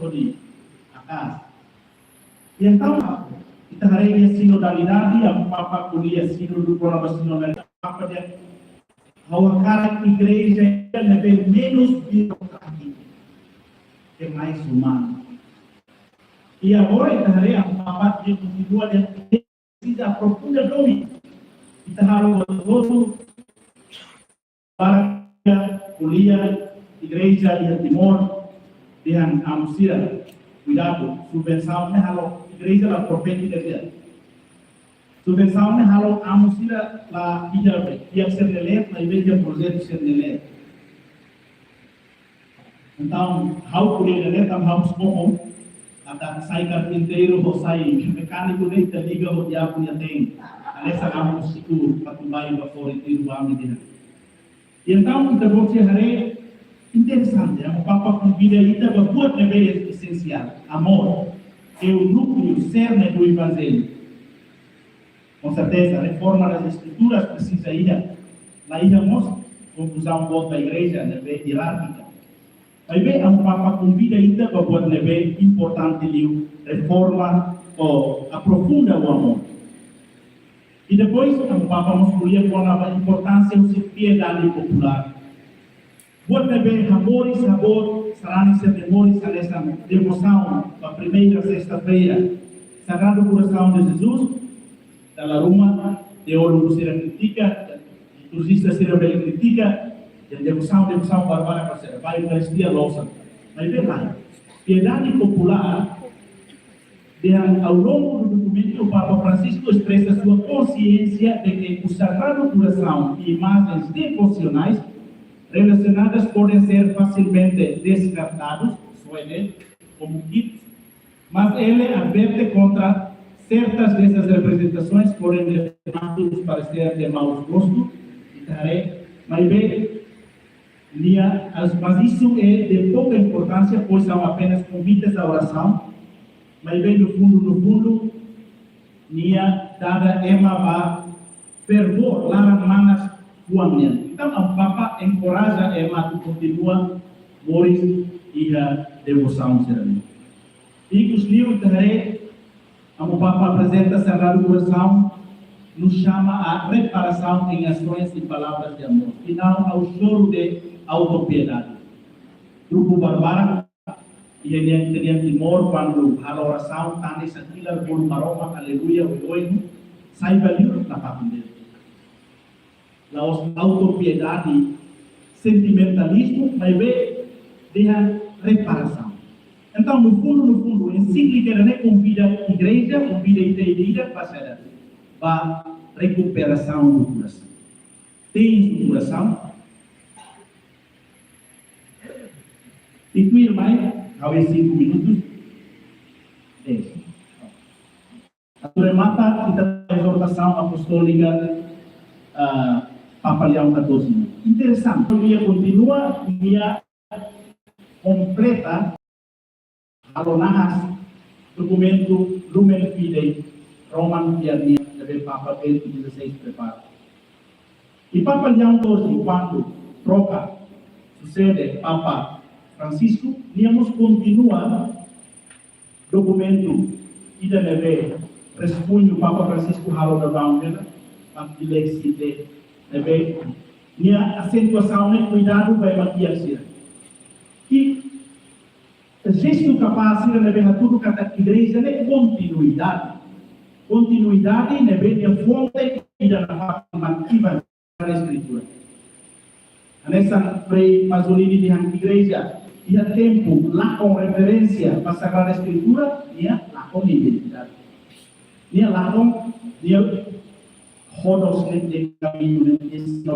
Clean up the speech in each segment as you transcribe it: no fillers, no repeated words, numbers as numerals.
de a casa. E então, kita hari ini sinodalidade, a Papa kuliah sinodo para sinodalidade, Papa dia, bahwa cara igreja lebih menos birokrasi, é mais humano. E agora kita hari a Papa dia continua dia precisa aprofundar doi. Kita harus todo para kuliah igreja di Timor dengan Amusira, cuidado, subvenção ne halo igreja la profética dia. Subvenção ne halo Amusira la hija dia ser nelet, na igreja projeto ser nelet. Então, how kuliah nelet am how como ada sai carpinteiro ou sai mecânico nem te liga o dia punya tem. Alessa kamu siku patubai ba foritiru ami dia. Então, kita boleh hari interessante, o Papa convida ainda para duas níveis essenciais. Amor é o núcleo, o cerne do Evangelho. Com certeza, a reforma das Escrituras precisa ir. Lá íamos, conclusão volta à igreja, nível hierárquica. Mas bem, o Papa convida ainda para duas níveis importantes, reforma ou aprofunda o amor. E depois, o Papa nos escolheu com a importância da piedade popular. Buat também amores, sabor, serão esses temores, essa devoção da primeira sexta-feira. Sagrado Coração de Jesus, da Roma, teólogo se critica, liturgista se critica, e a devoção bárbara para ser, vai a Eucaristia louça. Mas bem lá, piedade popular, ao longo do documento, o Papa Francisco expressa sua consciência de que o Sagrado Coração e imagens devocionais relacionadas podem ser facilmente descartados, como kits, mas ele adverte contra certas dessas representações podem levar-nos parecer de mau gosto, mas isso é de pouca importância, pois são apenas convites à oração, mas bem no fundo, dada Emma fervor, lá nas manas buamnya. Então, o Papa encoraja Emma a continuar moris e a devoção serena. E os livros de o Papa apresenta Sagrado Coração, nos chama a reparação em ações e palavras de amor, e não ao choro de autopiedade. Grupo Barbara, e ele teria temor quando a oração está nessa trilha por maroma, aleluia, o oino, saiba livre na parte dele. A autopiedade, sentimentalismo, mas vê de reparação. Então, no fundo, a encíclica convida a igreja, convida a igreja para a recuperação do coração. Tens o coração? E tu, irmã, talvez 5 minutos. A remata a exortação apostólica Papa Leão XIV. Interessante, dia continua dia completa alonahas documento Lumen Fidei Roman Piarnia de Papa Bento XVI prepara. E Papa Leão XII, quando troca sucede Papa Francisco, íamos continua documento e da neve responde o Papa Francisco halo da boundary a dilexite neve nia acentuação e cuidado vai maquiar que gesto capaz de neve tudo kata igreja é continuidade neve é fonte e da maquiva da escritura. Nessa Frei Pasolini de igreja e a tempo lá com referência para a Sagrada Escritura e lá com identidade. E lá com rodos de caminho de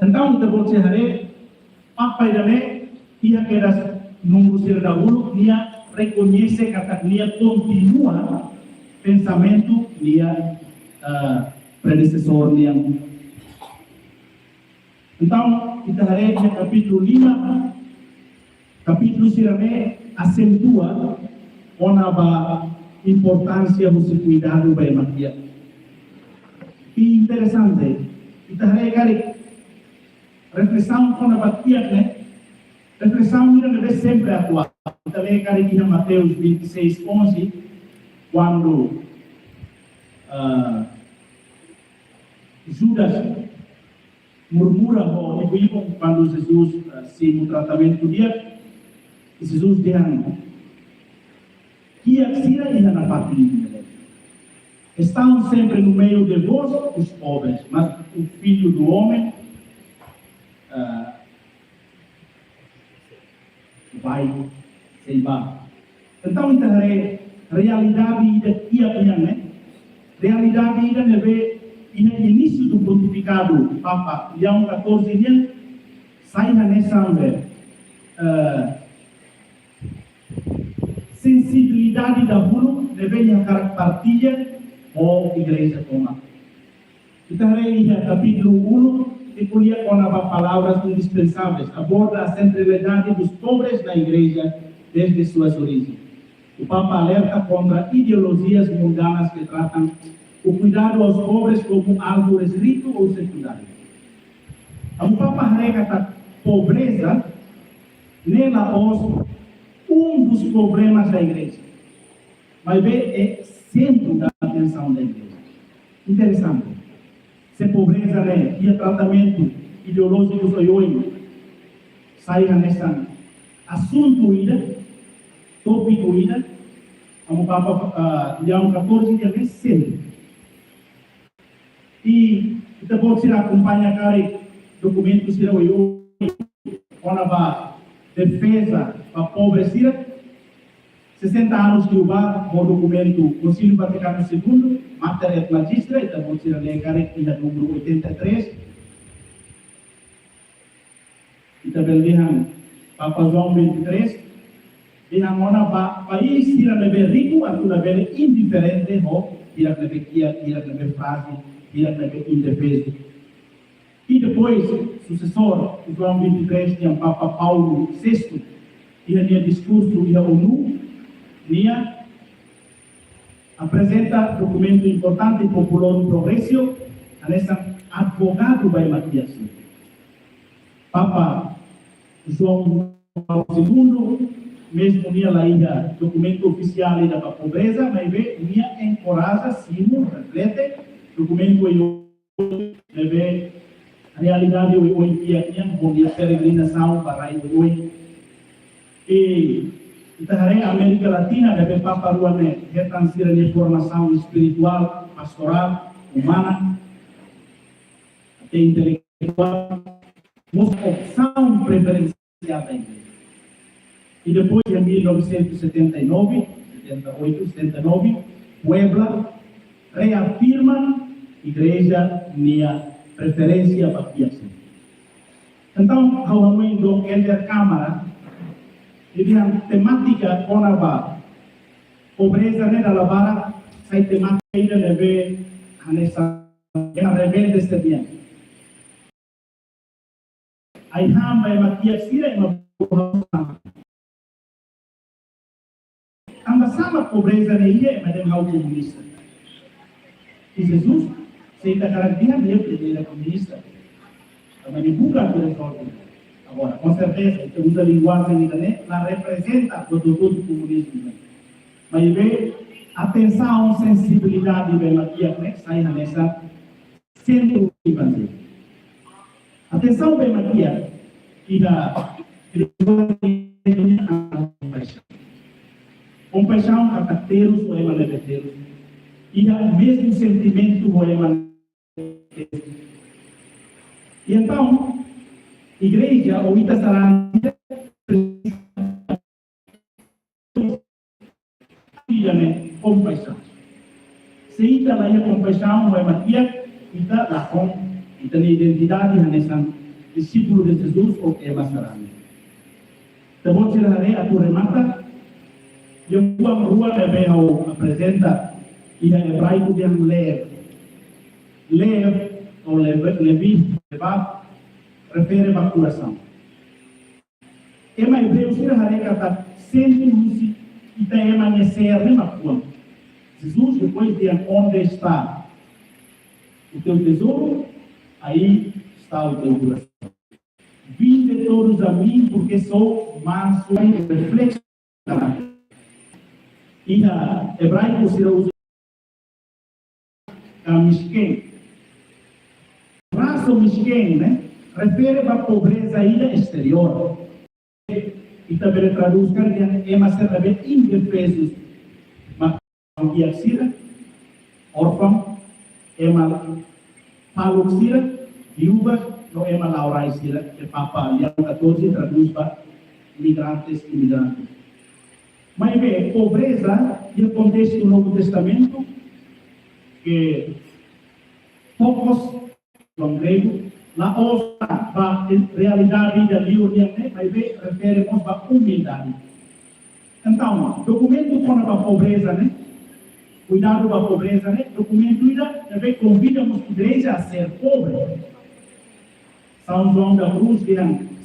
então, kita boleh hari apa yang ia quedas nunggu ser dahulu dia reconhece kata dia continua pensamento dia predecessor dia. Então, kita hari di capítulo 5, capítulo sirame acentua a importância do cuidado bem magia. E interessante, kita hari kali reflexão com a batia, né? Reflexão ainda deve sempre atuar. Também quero aqui em Mateus 26:11, quando Judas murmura quando Jesus se no tratamento dia, Jesus diz: que axira e na partilha. Estão sempre no meio de vós os pobres, mas o Filho do Homem vai salvar. Então, realidade daqui a pouco, né? Realidade ainda deve no início do pontificado Papa Leão XIV sai nessa sensibilidade da bula deve a partilha ou igreja toma. Então, capítulo 1 escolhia com as palavras indispensáveis, aborda a centralidade dos pobres na igreja desde suas origens. O Papa alerta contra ideologias mundanas que tratam o cuidado aos pobres como algo restrito ou secundário. O Papa recata a pobreza nela dos problemas da igreja, mas é centro da atenção da igreja. Interessante. Se pobreza e tratamento ideológico hoje sai nesse assunto tópico como o Papa Leão XIV é sempre. E depois se acompanha aquele documento que hoje quando a defesa da pobreza 60 anos que o documento Concílio Vaticano II, Mater et Magistra, então vou tirar aqui número 83. E também diz Papa João 23, diz que país tira leve rico, a tua leve indiferente, tira leve kia, tira leve frase, tira leve indefeso. E depois, sucessor, João 23, tinha Papa Paulo VI, tinha discurso da ONU, apresenta documento importante popular do progresso, nessa advogado vai Matias. Papa João Paulo II, mesmo nia lá ainda documento oficial da pobreza, mas nia encoraja, sim, reflete, documento deve realidade hoje dia peregrinação para hoje. E a América Latina deve Papa Ruane retransferir a formação espiritual, pastoral, humana, até intelectual, uma opção preferencial da igreja. E depois, em 1978, 79, Puebla reafirma a igreja minha preferência para a criação. Então, ao momento que Câmara, ele a temática com a pobreza da lavara, sai temática de ver nessa rebelde este dia. Aí hamba é maquia sira e uma sama pobreza na ilha, mas é mal comunista. E Jesus, se ainda caracteriza ele é comunista, mas ele buca a reforma. Agora, com certeza, ele usa a linguagem né? Ela representa todo o comunismo. Mas vê atenção, sensibilidade, bem aqui, né? Sai nessa centro evangelho. Atenção, bem aqui, e da compaixão, caracteres, ou emaneteiros, e o mesmo sentimento, ou emaneteiros. E então, igreja, ou Itasarã, compaixão. Se ita lá é compaixão, ou empatia, ita lá com, ita na identidade, nessa discípulo de Jesus, ou é Basarã. Então, se a tua remata, eu vou a rua que apresenta, e a hebraico de lev. Lev, ou levi, levar, refere a coração. E mais hebreu se a sempre luz e tem amanhecer na rua. Jesus depois de onde está o teu tesouro, aí está o teu coração. vinde todos a mim, porque sou manso e reflexo. E a hebraico se usa a misken. Raça misken, né? Refere à pobreza exterior. E também traduz que é uma certa vez indefesos. Mas não ia ser órfão, é uma paluxira, viúva, não é uma lauraicira, que Papa Leão 14 traduz para migrantes e migrantes. Mas bem, pobreza, e acontece no Novo Testamento, que poucos, no grego, na outra, a realidade da liuriane, mas bem, referimos à humildade. Então, documento com a pobreza, né? Cuidado com a pobreza, né? Documento também convidamos a igreja a ser pobre. São João da Cruz, que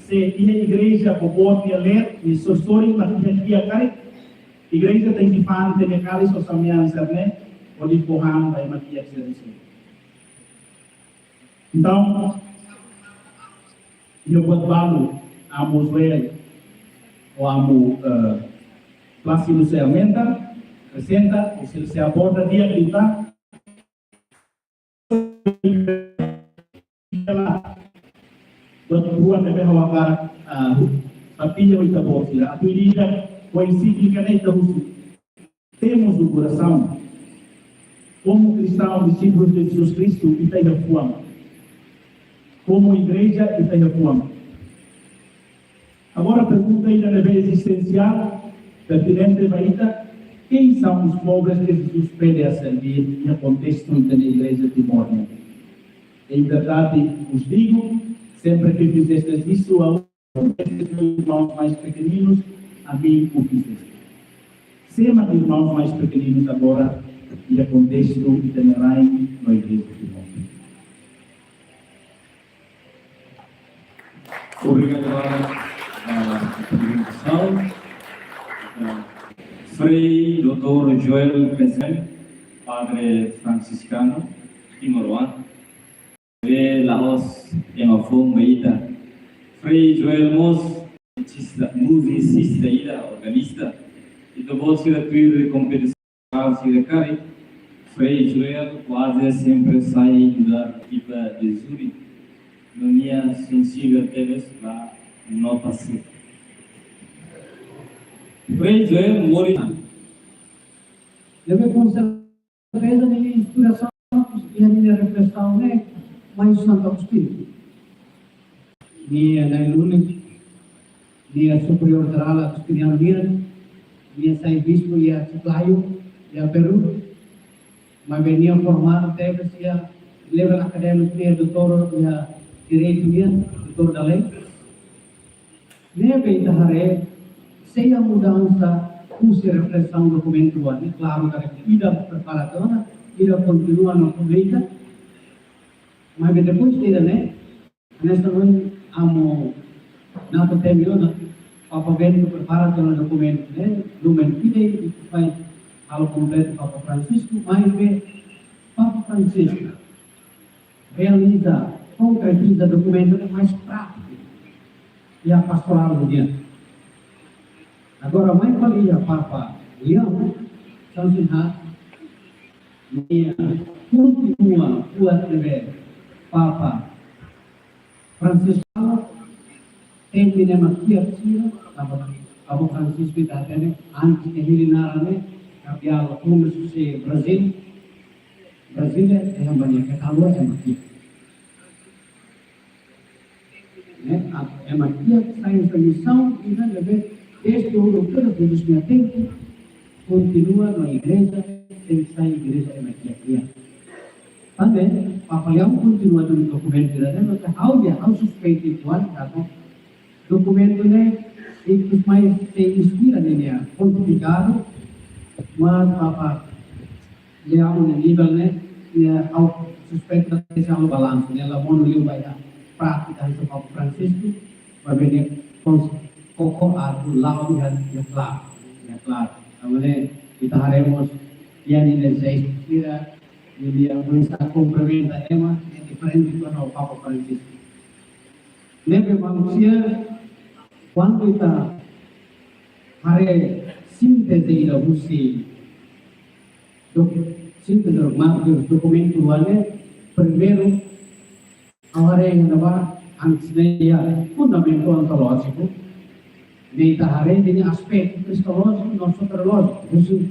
se a igreja pode ler e sorrir na dia a igreja tem que fazer tem que só semelhança, né? Pode correr vai maquiar serviço. Então, eu vou falar a Moisés ou a Plácido Sermenta, apresenta, ou se aborda dia que está, rua também vai para a pilha ou Itabófila, a pedida ou a encíclica da Itabófila. Temos o coração, como cristão, discípulos de Jesus Cristo, e tem a fome. Como igreja, e tem a fome. Agora a pergunta ainda é existencial, pertinente para quem são os pobres que Jesus pede a servir no contexto da igreja de Mórnia? Em verdade, vos digo, sempre que fizestes isso a um dos irmãos mais pequeninos, a mim o fizeste. Sema de irmãos mais pequeninos agora, e no contexto da na igreja de Mórnia. Obrigado pela apresentação. Frei Dr. Joel Pezel, padre franciscano, Timor-Leste, de Laos, em Afon, Maíta. Frei Joel Mos, musicista, organista, e do bolso da de competição de Cari. Frei Joel quase sempre sai da equipa de Zurique. No minha sensível teves para não passar. Frei Joel Morina. Deve com certeza de inspiração e a minha reflexão é mais Santo Espírito. Minha Nailune, minha superior geral a Espiriano Mira, minha Sai Bispo e a Chiclayo e a Peru, mas venia formar teves e a level acadêmico e a doutor e a direito minha, doutor da lei. Neve itahare, sem a mudança, usa reflexão do documento ali, claro, que ida preparatória, ida continua na pública, mas depois dele, né, nesta noite, amo, na terminou, Papa Bento preparatório do documento, né, documento que vai, falo completo Papa Francisco, mas Papa Francisco realiza, concretiza documento mais prático e a pastoral do dia. Agora, a mãe família Papa Leão, São Sinhá, continua o atrever Papa Francisco, tem que nem aqui a China, Papa Francisco está tendo, antes de Hilinarane, capial como se Brasil é uma banheira que calor é aqui. É uma tia que está em missão e não deve desde o doutor de 2020 continua na igreja, tem que estar em igreja é uma tia. Também, Papa Leão continua no documento da lei, mas ao suspeito igual, documento né, que mais se inspira nele, pontificado, mas Papa Leão no nível né, ao suspeito da deixar no balanço, né, ela mão no livro vai dar prática do Papa Francisco, vai ver pokok atau laut yang claro. Kemudian kita haremos yang ini saya kira ini yang bisa complementa tema yang diferente con o Papa Francisco. Nebe manusia quando ita hare sintesi da usi sintesi da marcos documento ane primeiro hare naba ansineia fundamento ontológico de ita hare dini aspecto cristológico non soterológico usi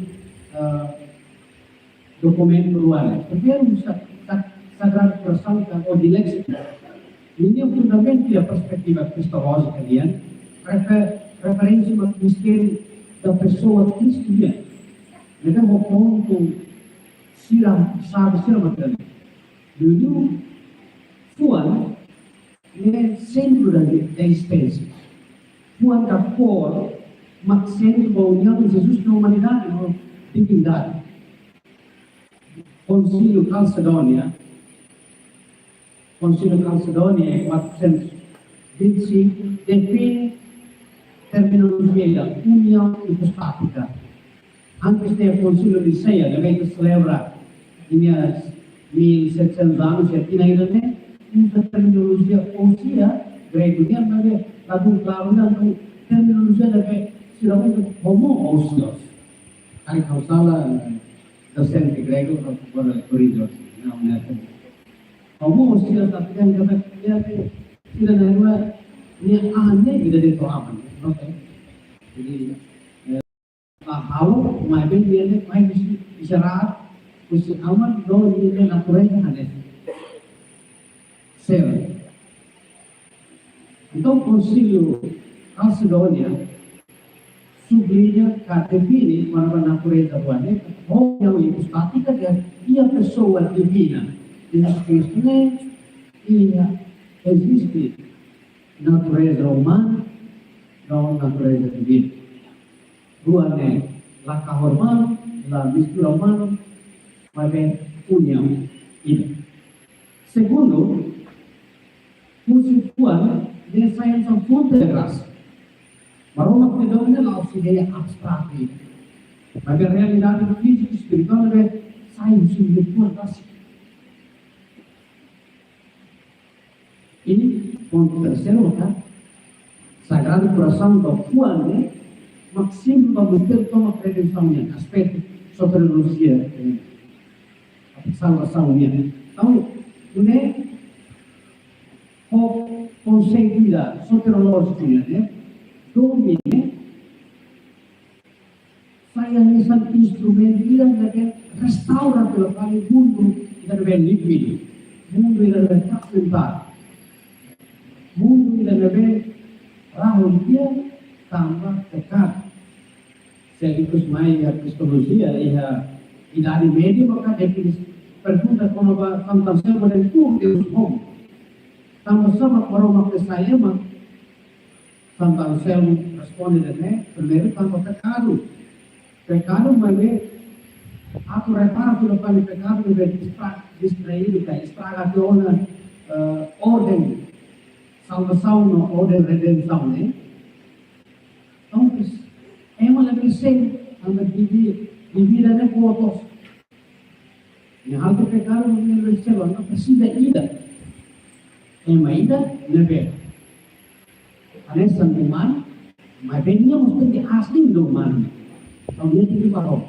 documento ane primeiro sagrado coração ou diléxico. Ini yang fundamento da perspectiva cristológica dia, referência ao mistério da pessoa cristã. Então, o ponto sabe ser material. Dulu, Tuhan é centro da existência. Tuhan da cor, mas centro da união de Jesus na humanidade, na divindade. Concílio Calcedônia, em 425, define terminologia da união hipostática. Antes do Concílio de Nicéia, que se celebra em 1700 anos, e aqui na Irlanda, usa terminologia ousia, grego, mas lá do claro, terminologia da se chama homo ousios. Aí, causala docente grego, para corridos, não é assim. Homo sila tapi kata dia sila nama ni ahnya kita di Tuhan, oke. Jadi kalau mai ben dia ni mai isyarat, usi aman do ni natural hane. Sel. Então concílio Calcedônia sublinha que define para a natureza humana, ou yang hipostática que a pessoa divina. Jesus Cristo existe natureza humana dan natureza divina. Dua la kahormatan, la mistura humana, mas união. Segundo, conceitual de saída fonte de graça. Maroma que domina a ideia abstrata. Mas a realidade física e espiritual é saída de tua graça. Ini ponto terceiro, kan? Sagrado Coração do Tuhan, maksimum membentuk toma credencialnya, aspek soteriologia, salvaçãonya. Então, ini o conceito da soteriologia, né? Domine, saya nessa instrumento que restaura pelo kali mundo dan líquido, mundo dan fragmentado. Mundo dan rahul dia tambah dekat. Sekaligus mai kristologia idari media maka definisi pergunta como tentang selma dan Deus como. Sama-sama para saya mah tentang selma responde dan primeiro tanpa pecado. Pecado mas aku repara pelo pecado distraído, estraga toda ordem. Salvação no ordem redenção, né? Então, é uma lição, anda divida de votos. E há que pegar o meu céu, não precisa ida. É uma ida, não é? Ada sentimen, mas venhamos ter asli do humano. Então, dia tinggi parou.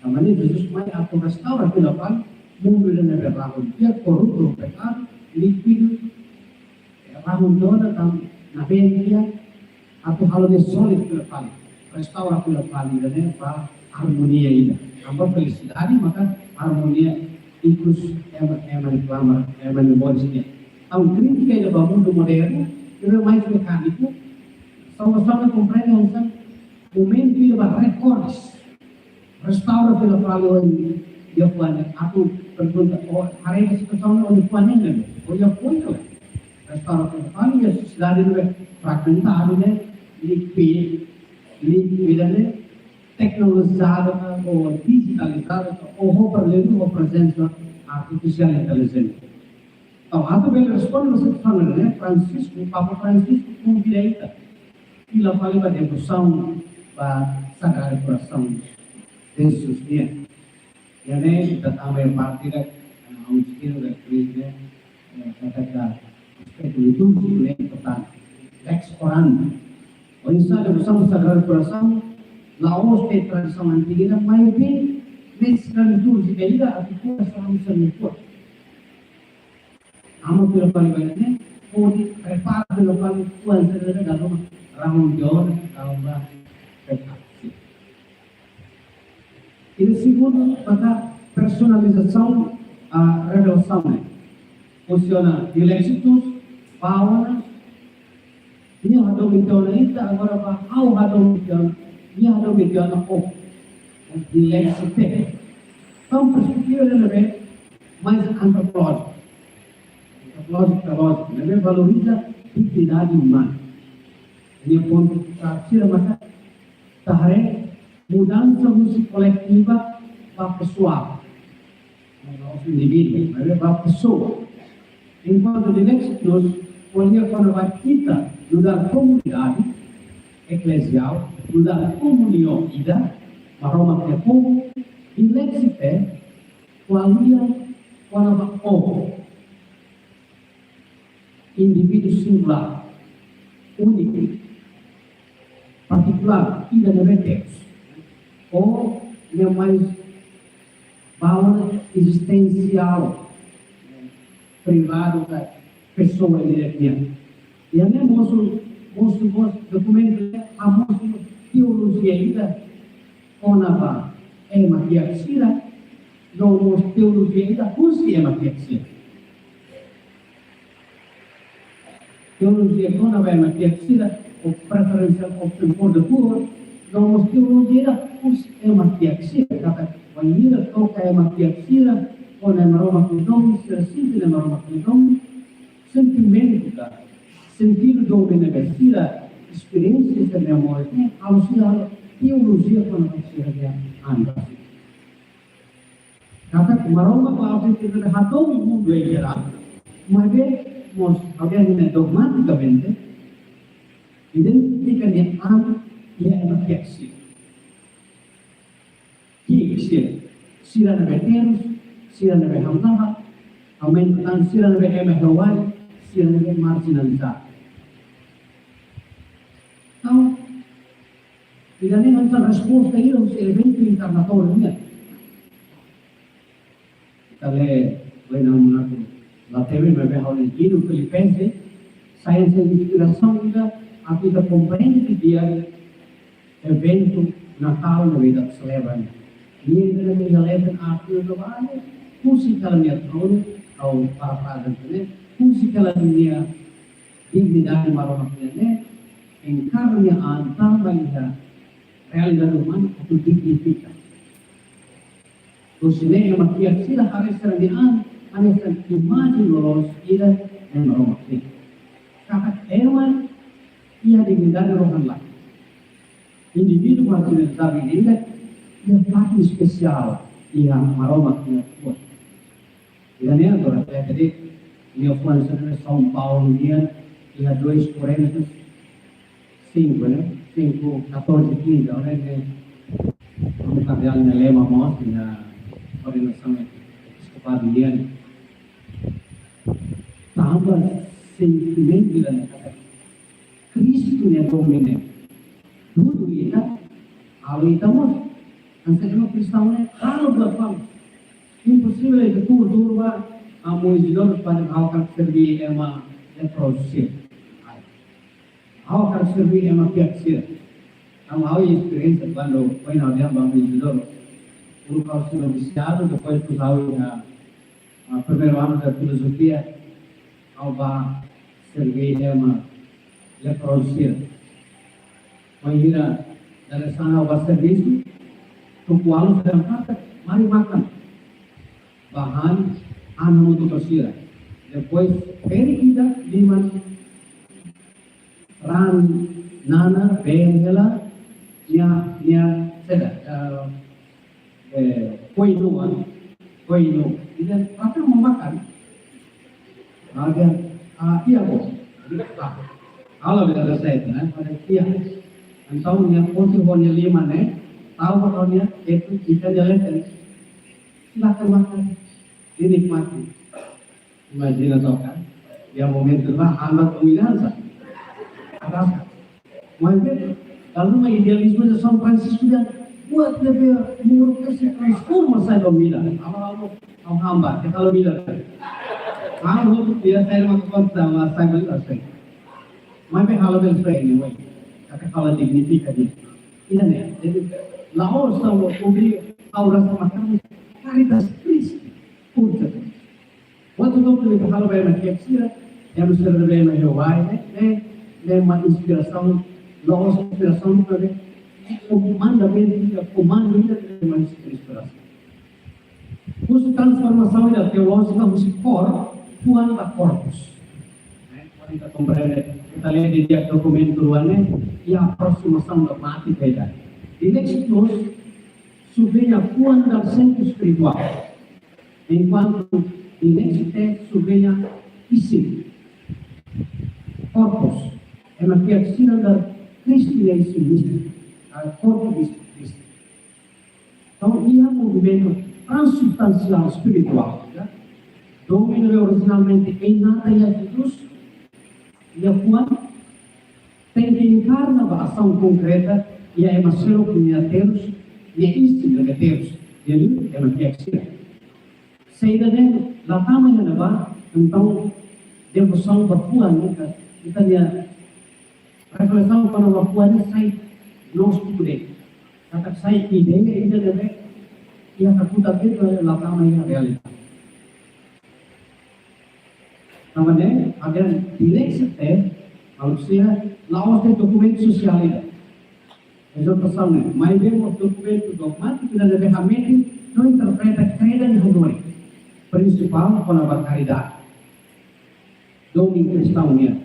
Namanya Jesus mai atau restaura ke depan, mundo dan berlaku. Dia korup pecado, líquido, rahul dona tam nabendia atau hal yang solid ke depan, restaura ke depan dan harmonia ini. Ambos felicidade maka harmonia inclus reclamar memorinya. Tahun crítica do mundo moderno, ele mais mecânico, sama-sama compreende que momento ele vai recordes, restaura pela fala dia puan. Aku pergunta, hari ini situação onde puan ini, ya puan restaura pela fala ya cidade fragmentado, líquido, tecnologizada ou digitalizada ou para presença artificial inteligente. Então, ato bem responde você falando, né? Francisco, Papa Francisco com direita, e lá fala da devoção para Sagrado Coração de Jesus, né? E aí, kita também parte da um estilo da crise, katakan itu juga importante. Lex orandi. O insano bersama Sagrado Coração, laos de tradição antiga, mas bem nessa liturgia ainda a cultura está muito amo pelo palimento, pode prepara pelo palimento antes da doma ramon jor calma perfeito. E segundo, para personalização a revelação, funciona dilexitus, power. Ini hadong bidyon ita agora ba au hadong bidyon ako dilexite. Então perspectiva de mais antropológica, teológica, ele valoriza a dignidade humana. Ini ponto terakhir maka tahare mudança coletiva para pessoal, nosso indivíduo, para pessoa. Enquanto dilexitus olha para a kita da comunidade eclesial, da comunhão ida, maroma que é povo, e lexite, qualia, quando o indivíduo singular, único, particular, ida de Deus, ou é mais valor existencial, privado da pessoa diretamente. E a minha moço documento a moço teologia ainda onava é maquiaxira, não teologia ainda cursi é maquiaxira. Teologia onava é maquiaxira, o preferencial opção por de puro, não teologia ainda cursi é maquiaxira, kata wanira toca é maquiaxira, ona maroma kudom, sersinti na maroma kudom, sentimento da sentido do beneficiar experiências de amor, auxiliar teologia quando você é anda. Kata maroma kalau kita hadong mundo em geral, mas nós alguém dogmaticamente identifica an e é uma fiação. Que sira na veteros, sira na vehamdava, aumentan sira na vehemahawai, sira na marginalizado. Então, e daí não está resposta aí aos eventos internacionais. Kali, bueno, la TV me ve ahora en Filipenses, saia de inspiração ainda a vida compreende dia evento Natal na vida celebra. E ainda me leva a tudo vale, música na minha trono, ao para né, música na minha dignidade maroma né, encarna a antara realidade humana que dignifica. O cinema que aqui a cabeça de essa imagem lolos ira em Roma. Kata ewan ia dignidade rohani. Indivíduo marginalizado ainda ia parte especial ia maroma que é. E daí agora tadi ia puan sana São Paulo ia 2:40 5, né? 5, 14, 15, olha que vamos cambiar na lema morte na ordenação escopadiliana. Tambah sentimento da kata Cristo ne domine. Dulu kita, awal kita mah, ansekno Kristau ne kalau berfam, impossível é que por durva a moizidor para alcançar servir ema produzir. Ao quero servir é uma fiação. Então, há experiência quando foi na ordem do moizidor, o curso noviciado, depois que usava a primeiro ano da filosofia, ao vai servir é uma produzir. Mengira dari sana obat serviço, tukualu sedang kata, mari makan. Bahan anu untuk bersira. Depois, peri kita liman ran nana behela nia seda koinu. Jadi apa mau makan? Ada iya bos. Kalau kita selesai itu, ada iya. Então, minha fonte honia lima, né? Tahu honia itu kita jalan silakan makan, dinikmati. Imagina só, kan? Ya momento lá, hambat pemilihan atas. Mas kalau mau idealisme de São Francisco dia buat dia mengurus transforma saya pemilihan. Awal-awal hambat, kalau bila. Kalau dia saya mau kontra sama saya beli asing. Mas kalau beli saya ini, kalau dignifica dia. Ini nih, jadi Laos sama publik aura sama kami caritas Kristi pun. Waktu itu kita kalau bayar makiaksira, yang sudah bayar mahewai, uma inspiração, Laos inspiração para ver comanda bem, comanda bem uma inspiração. Usa transformação da teológica, usa cor, Tuhan da corpus. Kita compreende, kita lihat di tiap dokumen turuannya, ya aproximação dogmática beda. Di Lexitus, sublinha Tuhan del centro espiritual, enquanto di Lexite sublinha isim, corpus, é uma fiaxina da Cristianese mística, a corpo místico Cristo. Então, ia movimento transubstancial espiritual, ya? Domina originalmente em nada e Jesus, e a Tuhan tem que encarnar a ação concreta e a emoção que é Deus e a instinto de Deus. Ele é uma fiaxina. Sehingga lá também ela então devoção para Tuhan, kita dia reflexão para o Tuhan sai nós tudo. Kata sai ideia ida deve e a kaputa itu lá também a realidade. Namanya ada dilexite manusia Laos de documento social ini. Eso pasangnya, mas vemos documento dogmático da ferramenta não interpreta credo de honor, principal com a caridade. Domingo cristãonia,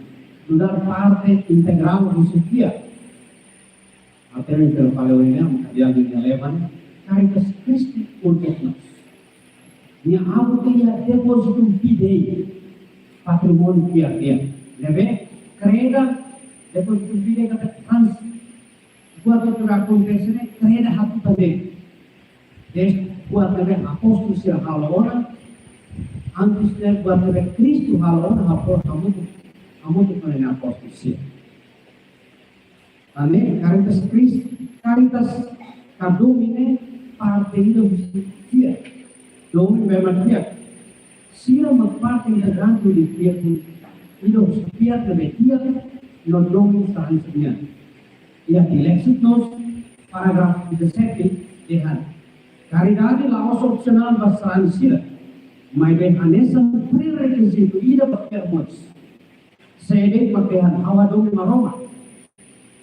dar parte integral do Sofia. Até o que eu falei hoje, dia de Alemanha, caritas Christi untuk nós. Minha algo que é depósito pidei. Patrimônio que é, deve creda depois do vídeo que trans buat itu acontecer creda hatu também des buat também apóstolo se halona antes de buat também Cristo halona apóstolo kamu tu kan apóstolo se ane caritas kadomine parte do dia domine memang dia Sia uma parte integrante do Espírito e do Espírito de Deus no domínio transcendente. E aqui, Lexitos, parágrafo 17, dehan. Caridade Laos opcional basal sila, mas nessa pré-requisito ida permos. Sede pakehan hawa domi maroma,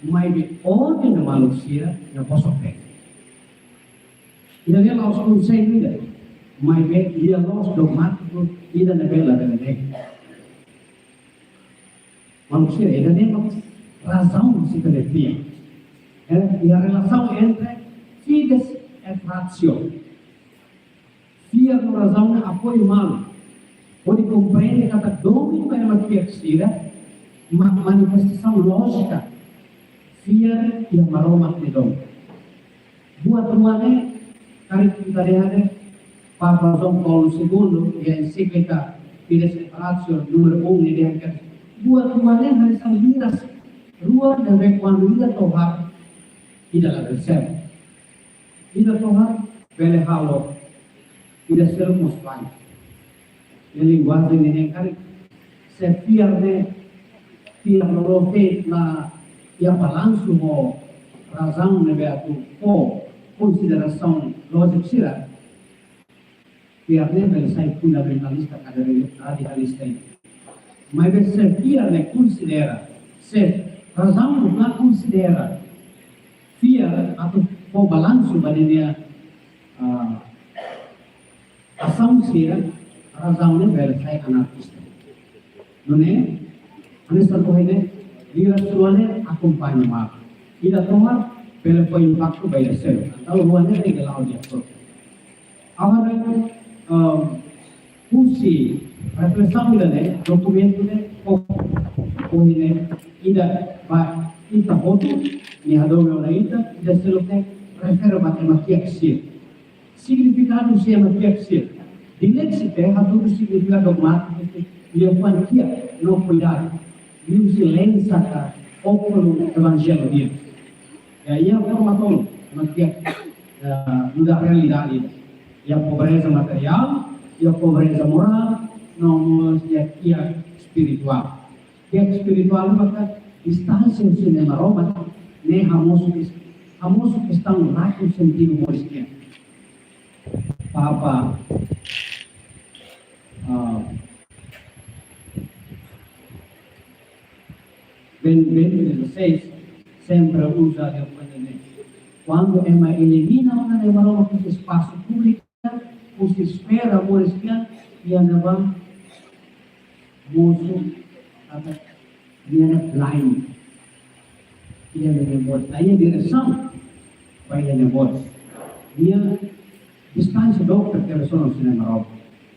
mas ordem da malusia na vossa fé. E daí Laos conselho ida. Mas dia nós dogmático ida na bela da negra. Manusia ida nem razão se telefia. E a relação entre fides e ratio. Fia com razão apoio mal. Pode compreender que a domínio é uma fiaxira, uma manifestação lógica. Fia e a maroma de dom. Buat rumahnya, kari kita lihat Papa João Paulo II, e a encíclica Fides et Ratio número 1, ele diz buat rumahnya harus vidas ruang dan quando ida tohar ida la recebe. Ida tohar pele halo ida ser mospai. E linguagem de cari se fiarne rote na ia balanço mo razão ne beatu o consideração lógica Fiarne sai fundamentalista cada radicalista ini. Mas se fiarne considera, se razão não considera, fiar atau o balanço pada dia ação sira, razão ne sai anarquista. Não é? Anesta corrente, dia suane acompanha mal. Ida tomar pelo foi impacto baia ser. Então ruane é que lá o dia todo. Agora fungsi refleksão ini dokumen ini ini ida ba ita foto ni hadome ona ita selesai refere matematika significado se matematika di Lexite hadu significado dogmático e quantia no cuidado, viu silêncio ka óculo evangelho dia. E aí a forma toda, da realidade, e a pobreza material, e a pobreza moral, não e a espiritual. E a espiritual maka distância do cinema Roma, nem famoso questão lá com sentido morisquinha. Papa Bento XVI sempre usa a quando ela elimina uma neurona com espaço público, você espera amores que e a neva moço dia blind dia nebor aí direção vai nebor dia distância dokter que ressono cinema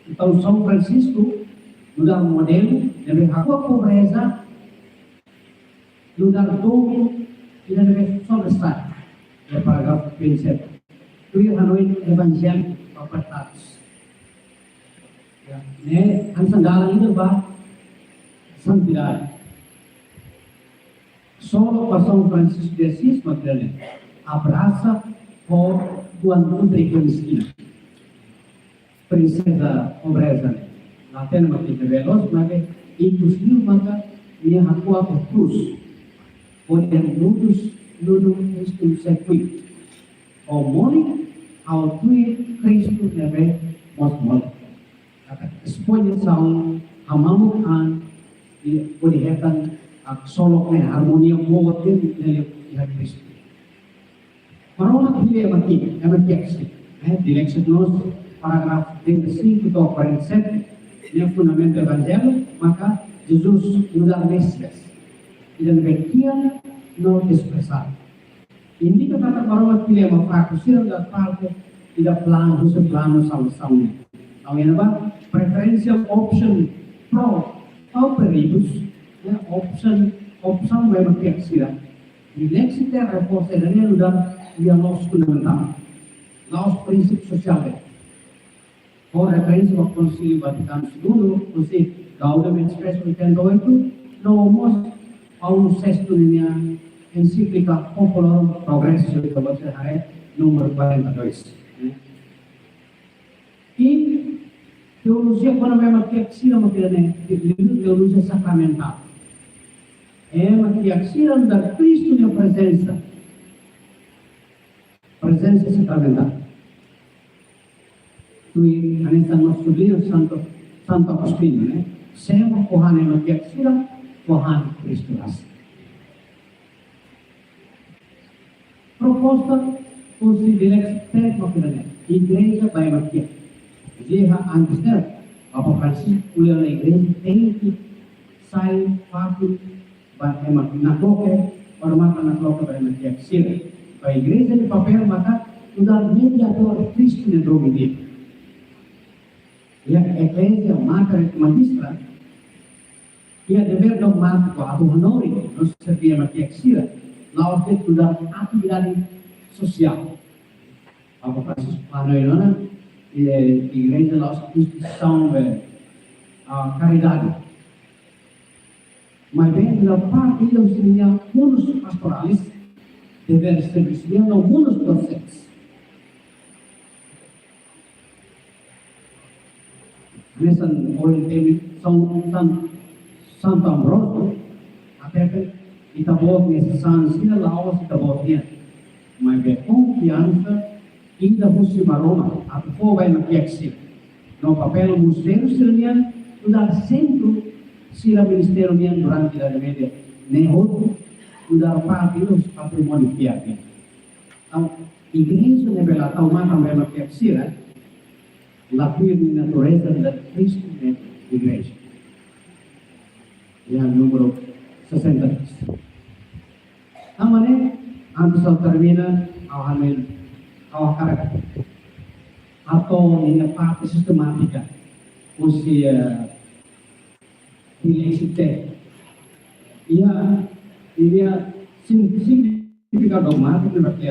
então São Francisco lugar modelo deve hakua pobreza lugar domo e deve sobressair é parágrafo 27 tu Hanoi evangélico apartados né ang sandalan itu ba santidade solo para São Francisco de Assis Magdalena abraça por Tuan Putri Kemiskina princesa pobreza la pena mati veloz maka inclusive maka ia hakua por cruz poder nudos Cristo sekui o moni ao tui Cristo nebe mosmol esponja são amamukan di purihetan solok harmonia muat dari Kristo. Parola pilih mati, emergency. Di Exodus paragraf 35 atau 47 yang fundamento evangelho, maka Jesus mudar Mesias. Dan bagian no expressar. Ini kata parola pilih mafrakusir da parte tidak plano sama-sama. Tahu ya apa? Preferential option pro atau peribus ya option memang kira di leksite reforça dari udah dia laos fundamental laos prinsip sosial or referensi waktu Konsili Vatikan II mesti Gaudium et Spes Vincendo itu nomos Paulus VI dunia ensiklika Popularum Progressio itu baca hari nomor 42 ini teologia quando vai maquiaxira maquiane teologia sacramental maquiaxira da Cristo na presença sacramental tui anessa nosso livro Santo Agostinho né sempre kohane maquiaxira kohane Cristo ras proposta considera maquiane igreja vai maquiaxira dia antes Papa Francis kuliah na igreja tem que sair fácil para nakloke para makan nakloke para makiaksir para igreja de papel maka sudah mediador Cristo na droga dia ya igreja maka magistra ia dever do marco atau honori no servia makiaksir laos itu sudah atividade sosial Papa Francis panoilona igreja da instituição a caridade. Mas bem da parte da auxiliar mundos pastorais dever ser auxiliando mundos processos. Nessa olha tem Santo Ambroso até Itabot nessa sanção Laos Itabot mas bem confiança ainda fosse Roma, a pessoa vai maquiaxir. No papel museu sirenian, sudah centro sira ministério nian durante a media, nem outro, sudah parte dos patrimônio fiat. Então, igreja nebela tau mata vai maquiaxir, lapir de natureza da Cristo na igreja. Yang número 63. Amane, antes termina, ao karakter atau ini parte sistematika usia dileksite ia significa dogmático berarti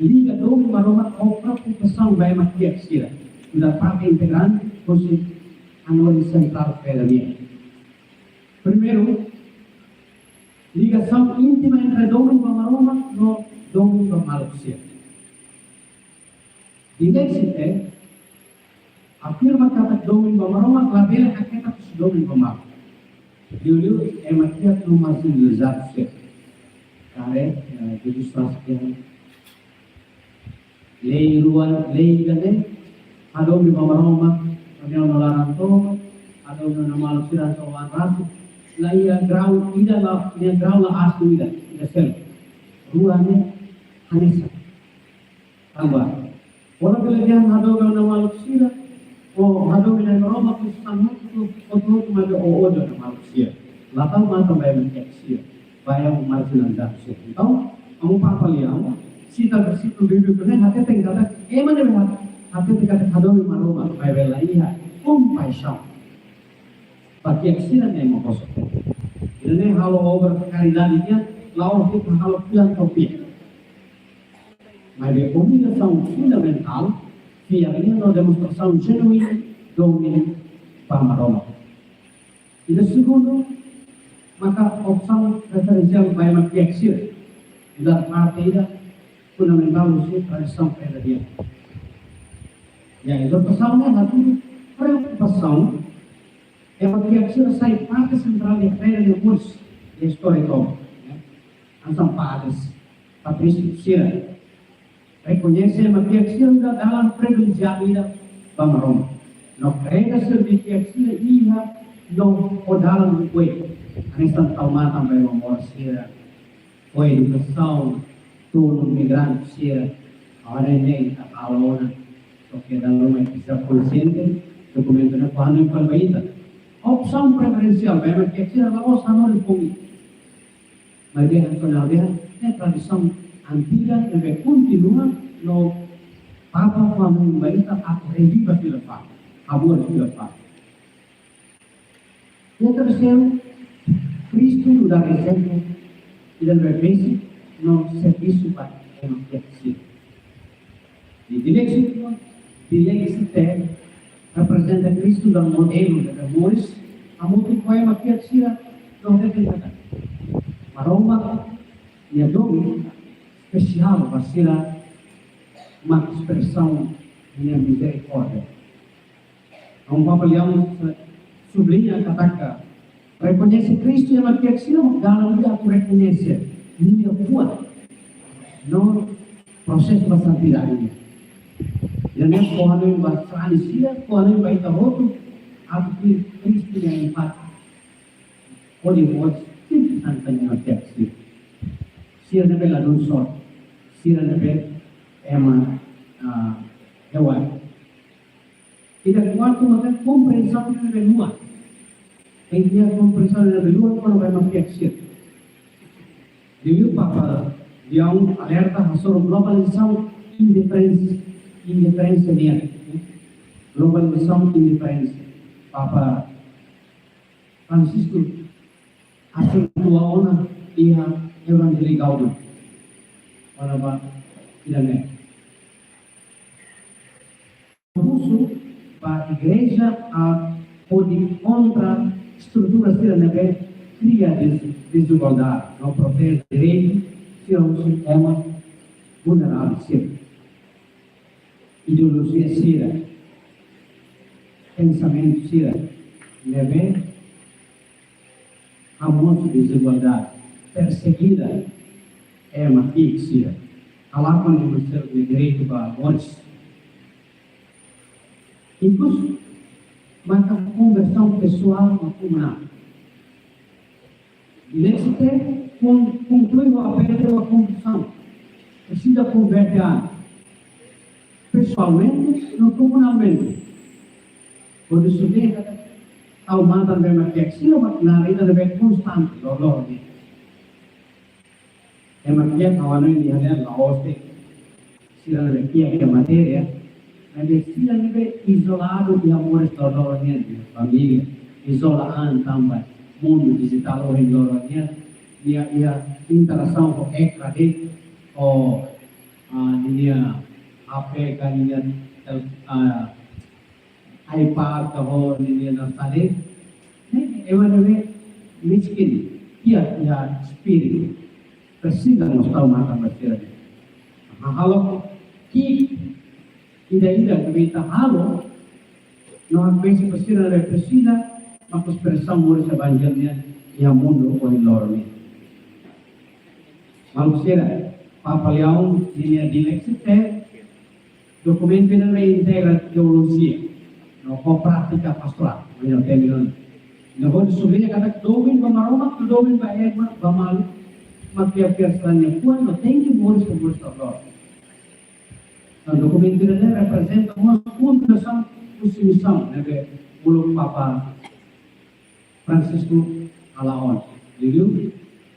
liga dogma opera pesan by makiak sira sudah parte integran usia anori central pedania Primeiro, ligação íntima entre Domingo Amaroma e Domingo Malucia. Di Lexite, afirma kata Domingo Amaroma, labela hakika kus Domingo Malu. Diuliu emakiat lumasin lezat se. Kare, ilustrasikan. Lei ruan, lei gane, Domingo Amaroma, kami melarang to, ada nama Malusia soal rasu. La ia grau ida la ia grau la astu ida sel ruane hanisa tambah orang pelajaran hado na Malusia o hado na Roma Kristen itu foto made o odo na Malusia latal mata bay meneksia bayang marjinan dapse então ang papaliang sita bersih bibi kene hate tengkata emane behat hate tengkata hado na Roma bay bela iya paixão bagi aksiran yang mengkosong. Ini halo over caridade lawan kita halo filantropia. Mas a comunicação fundamental via uma demonstração genuína domínio para Roma. E segundo, maka opção referencial vai uma aksiran da parte fundamental usia tradição pedagógica. E a educação é a preocupação é uma criatura sai parte central da feira de curso de história toda. São padres, Patrício Cira, reconhece uma criatura dalam privilegiada para Roma. Não crega ser de criatura ia não o dalam foi. Nesta calma também uma morcia, foi educação, turno migrante Cira, agora nem a alona, porque dalam uma pessoa consciente, documentando quando implementa. Opção preferencial, memang kira laos sanol pumi. Bagi nasional dia, tradição antiga yang continua no papa famun baita a reviva filafá, amor filafá. E terceiro, Cristo dá exemplo e dá base no serviço para o que e direito representa Cristo dan modelo de amores, amuti kaya makiat siya no representa. Maroma e a domi especial para sila uma expressão de misericórdia. Ang papaliang sublinha katakan, reconhece Cristo e makiat siya dalam dia aku reconhece minha kuat no proses bersantidade ini. Dan yang Tuhan yang berserah siya, Tuhan yang baik terhotu, aku Kristo yang empat. Oleh buat simpan tanya teksi. Siya na bela dunsor, siya na bela ema hewan. Tidak kuat maka kompreensão na belua. Em dia kompreensão na belua quando vai teksi. Dili papa, dia alerta sobre globalização indiferença dele, globalização indiferença. Papa Francisco acentua ona ia evangelical para apa tidak Musuh para igreja a pode contra estruturas que cria desigualdade, não protege direito, se é um sistema vulnerável sempre. Ideologia sira, pensamento sira, leve a monte de desigualdade, perseguida é uma sira. Allah quando mostra o direito para morte. Incluso, maka conversão pessoal na comunidade. Nesse tempo, conclui o apelo à conversão. Precisa converter pessoalmente no comunalmente. Quando isso vem, aumenta também uma flexão, mas na vida deve constante, dolor. É uma que kawan ini ada laos sila deve que a matéria, mas sila deve isolado de amores dolornya de família, isolaan também, mundo digital orang dolornya, dia interação com ekradit, ou dia HP kalian iPad atau ini dan tadi, ewan miskin, ia espírito, precisa mostrar uma capacidade. Halo ki ida kita halo não pensa precisa uma expressão more evangelho e a mundo o enorme. Manusia papaliaun linha dilexite documento não integra teologia, não com prática pastoral, não tem não pode subir kata domin pamaroma domin ba egma ba malu magpiapirsan kuan no tem que more sobre o o documento representa uma fundação instituição, né? Pelo Papa Francisco Alaon. Jadi,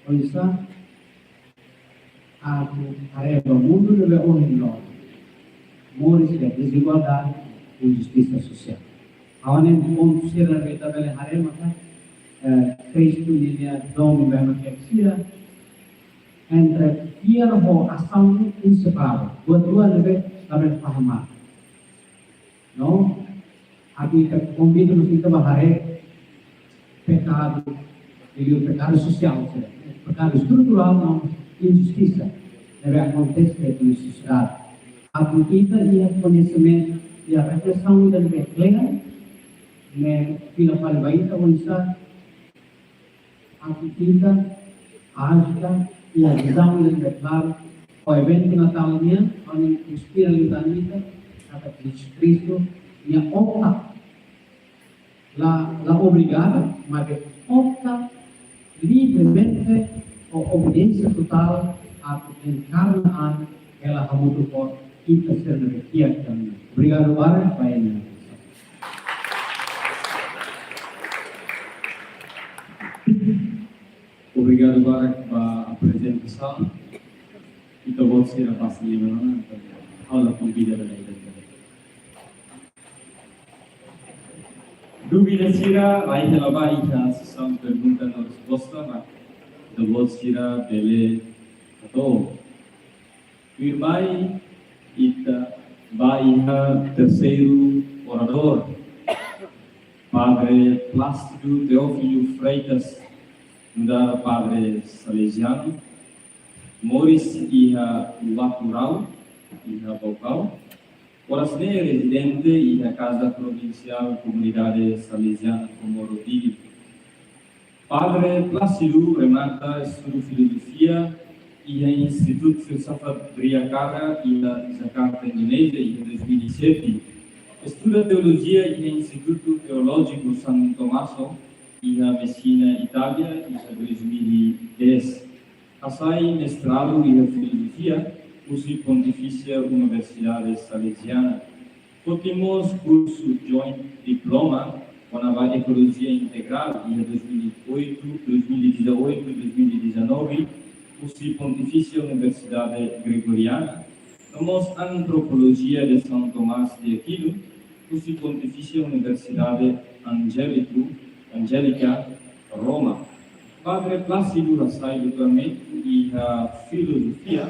bisa aku areba mundo deve orino. Moris da desigualdade e injustiça social. Awan em ponto ser a reta bele arema Cristo linha dom bema kexia entre dia ho ação inseparável. Dua-dua deve saber paham. Não? Aqui convido nos kita bahare pecado, ele o pecado social, pecado estrutural, não injustiça deve acontecer na sociedade. Aqui kita ia conhecimento e a reflexão deve clara, né? Pela palbaita onsa aqui kita aja e a visão deve clara. O evento natalnya, kami inspirasi kata Cristo, ia opta la obrigada, mas opta livremente ou obediência total a encarnar ela a muito por kita ser requiat também. Obrigado para Pai. Obrigado para a apresentação. Então vou ser a passageira na aula convida da igreja. Dúvida será vai relevar a sessão pergunta na resposta, mas então vou ser a bele atau firmai ita vai terceiro orador Padre Plácido Teófilo Freitas da Padre Salesiano Moris iha Lacural, iha Bocau, Orasne residente iha Casa Provincial Comunidade Salesiana Comoro Tigre. Padre Plácido remata estudo filosofia iha Instituto Filsafat Briacara iha Jakarta, Indonesia iha 2007. Estuda teologia iha Instituto Teológico San Tommaso iha Messina, Itália iha 2010. Assai mestrado em filosofia, USI Pontifícia Universidade Salesiana. Últimos curso joint diploma com a ecologia integral em 2018, 2019, USI Pontifícia Universidade Gregoriana. Temos antropologia de São Tomás de Aquino, USI Pontifícia Universidade Angélica, Roma. Padre Plácido Rassai doutoramento e a filosofia,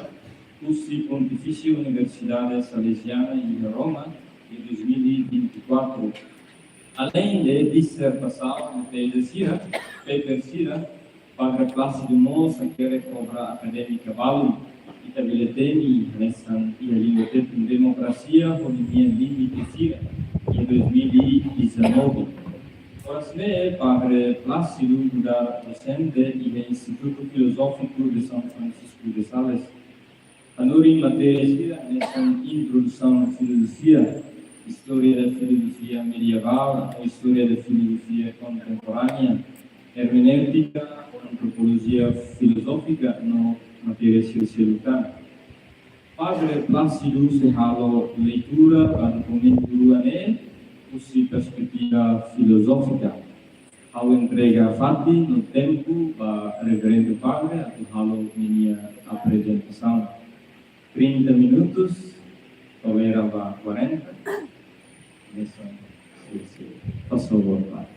USI Pontifícia Universidade Salesiana em Roma, em 2024. Além de dissertação na terceira, Padre Plácido Moça quer obra acadêmica válida e tabelete nessa língua de democracia, Olimpíada Límite em 2019. Orasne Padre Plácido da docente e Instituto Filosófico de São Francisco de Sales. Anuri matéria nessa introdução à filosofia, história da filosofia medieval, história da filosofia contemporânea, hermenêutica, antropologia filosófica, no matéria sociológica. Padre Plácido se halo leitura para documento ane USI perspectiva filosófica. Ao entrega fati no tempo para reverendo padre, a halo minha apresentação 30 minutos, talvez vá 40. Nessa, por favor, padre.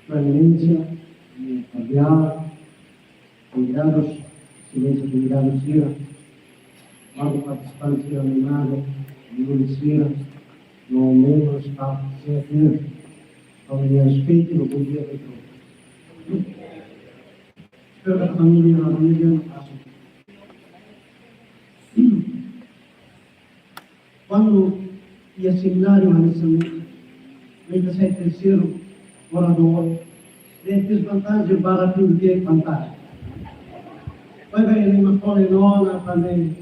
Presidência, Fabiano, convidados, silêncio convidados, para participantes animados, Ministria, no membro staff, CFN, familiar respeito, no bom dia, Pedro. Espero que a família não faça. Quando ia seminário, may kasi terceiro morador, dentro vantagem para ter vantagem. Vai ver ele uma colinona também,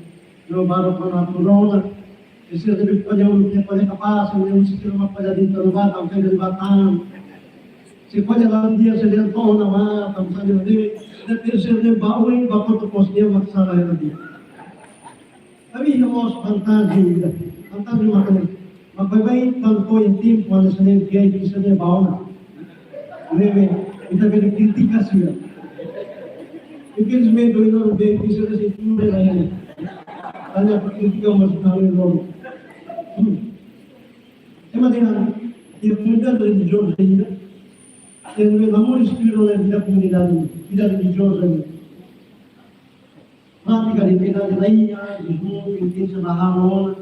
no baro com a corona, e se ele pode capaz, ele se tira uma coisa dentro do bar, talvez ele batão. Se pode lá um dia se ele toma na mar, estamos fazendo dele, depois se ele baú e bacou do posto uma sala era dia. Tapi nós vantagem uma coisa. Mas vai quando foi em tempo, quando se nem quer que se ele baú na. Leve, então ele critica assim. Infelizmente, eu não vejo que se ele tudo é aí. Olha, porque ficamos na lei. É maneira, e a comunidade religiosa ainda, tem um amor espiritual da comunidade, vida religiosa ainda. Prática de piedade da ilha, de junto, intensa da Ramona,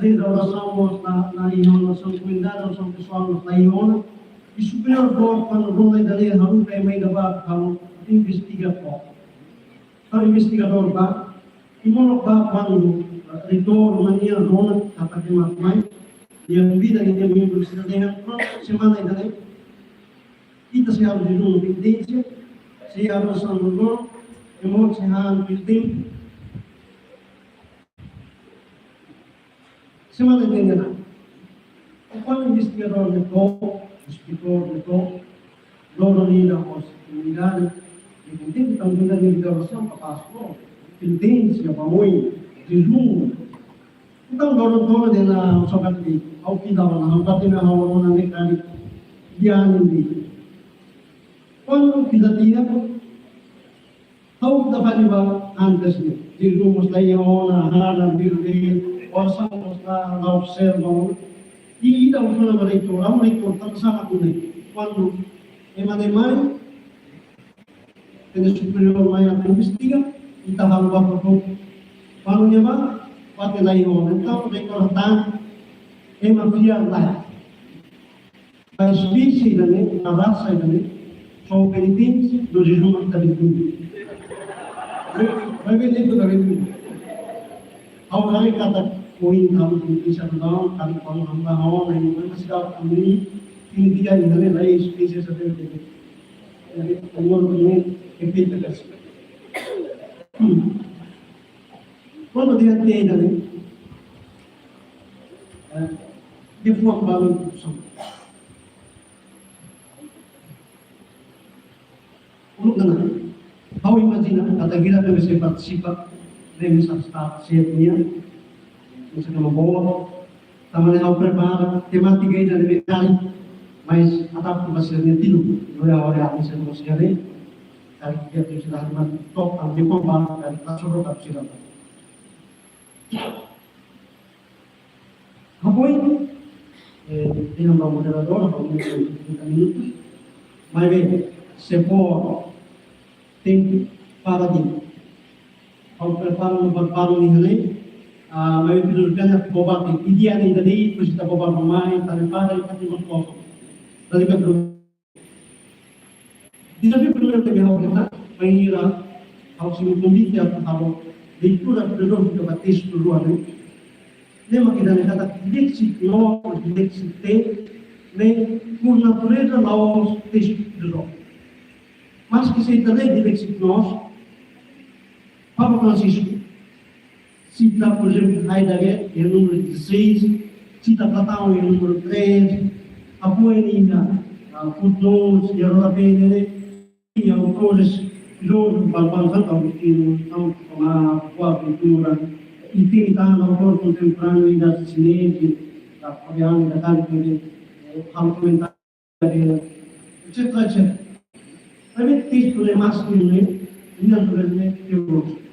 desde a oração na Iona, são comunidade, são pessoal na Iona, e superior por quando o Rona da lei, não tem meio da barra, investigador. Para investigador, e monopá quando retorno, mania, Rona, kata que mais, e a vida que tem membro cidadão, semana ainda nem, kita se abre de novo tendência, se abre a São Lugar, e muito se abre de tempo, semana ainda não. E quando o investigador letou, o escritor letou, logo ali na comunidade, e contente também da investigação para passar, tendência para oi, resumo. Então, logo na sobat di, ao final, na sobat na hawa na mekanik, dianin di. Quando kita tinha, how dapat ba antes ni, resumo sa iyo na haran birbil, o sa na observo, e daw sa na leitura, ang leitura sa kunay. Quando emanimay, superior may ang investiga, itahang ba po paano niya ba? Pati na yun. Então, recordan, é mafia lá. A espécie da lei, a raça da lei, são penitentes do jejum da virtude. Vai ver dentro da virtude. Ao kami kata koin kami hindi sa doon, kami pang hangahon, ay mga masikaw kami, hindi yan nila na espécie sa virtude. Jadi, umur ini, kepita kasi. Quando diante ainda, de forma a instrução. How imagina, katagira kami sa participa, deve sa staff niya, kung sa kamabawa, tama na ako prepara, tematika ainda deve kali, mas atap ko ba sila niya tilo, ora ako sa mga siya rin, kaya kaya sila naman top, ang di ko ba, kaya kasurot ako sila. Apoio, tem uma moderadora, alguns 30 minutos, mas bem, se for tempo para de ao preparar no preparo ni hali, may pinulkan at bobati, idean ni dali, kung kita bobang mamay, para ipati magpoko. Dali ka bro. Di sabi pinulkan tabi hawak kita, mahirap, hawak sinukumbiti at hawak, leitura perdão que eu batei no ano. Lembra que da cada dixit no, dixit te, nem por natureza nós texto de nós. Mas que se também dixit nós, Papa Francisco cita, por exemplo, Heidegger, em número 16, cita Platão em número 3, apoia ainda footnotes, e a Roda Bene, e autores loro balbalzano una sua cultura, intimitando autor contemporanei da cinesi, da coreani, da tanti documentari, eccetera, eccetera. Avete visto le maschili, naturalmente teologiche.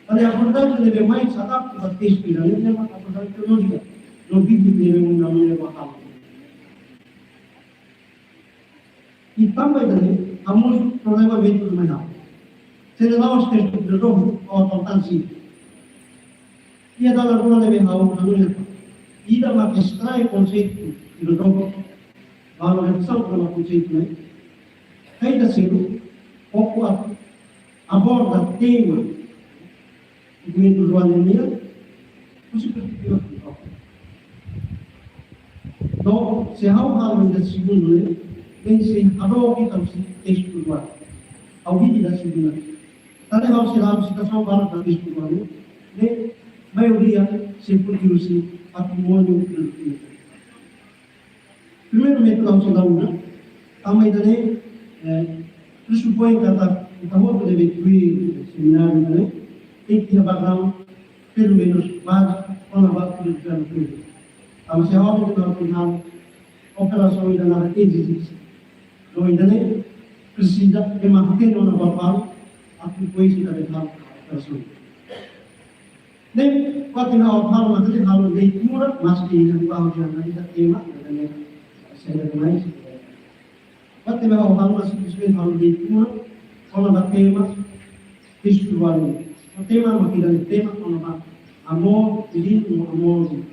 Ale abordare deve mai sarà per te ispirare, ma abordare teologica. Non vi deve una maniera fatale. Il também dele, há muito problema dentro do menor. Se ele dá os textos de novo, ou a importância. E a dona Runa deve dar uma maneira. ida uma extrai conceito filosófico, uma revisão para um conceito, né? Ainda cedo, pouco aborda tema do meio do anemia, você percebeu? Então, se há ainda segundo, né? Tem se adoro que estamos texto do ar, ao vídeo da segunda. Tadi hal silam citação para o texto do ar, né? Maioria se produz patrimônio produtivo. Primeiro método silam, né? Kami tadi pressupõe que a roupa deve incluir seminário, né? Tem que trabalhar pelo menos base para a base do governo. Kalau saya awak itu dalam operasi ini adalah exercise. Kalau ini presiden memakai nona bapa, aku puisi dari dalam operasi. Dan waktu awak hal macam itu hal ini murah masih yang bahu jangan kita tema dan saya dengar. Waktu awak hal masih disebut hal ini murah, kalau ada tema istimewa. Tema makin tema kalau amor, jadi amor.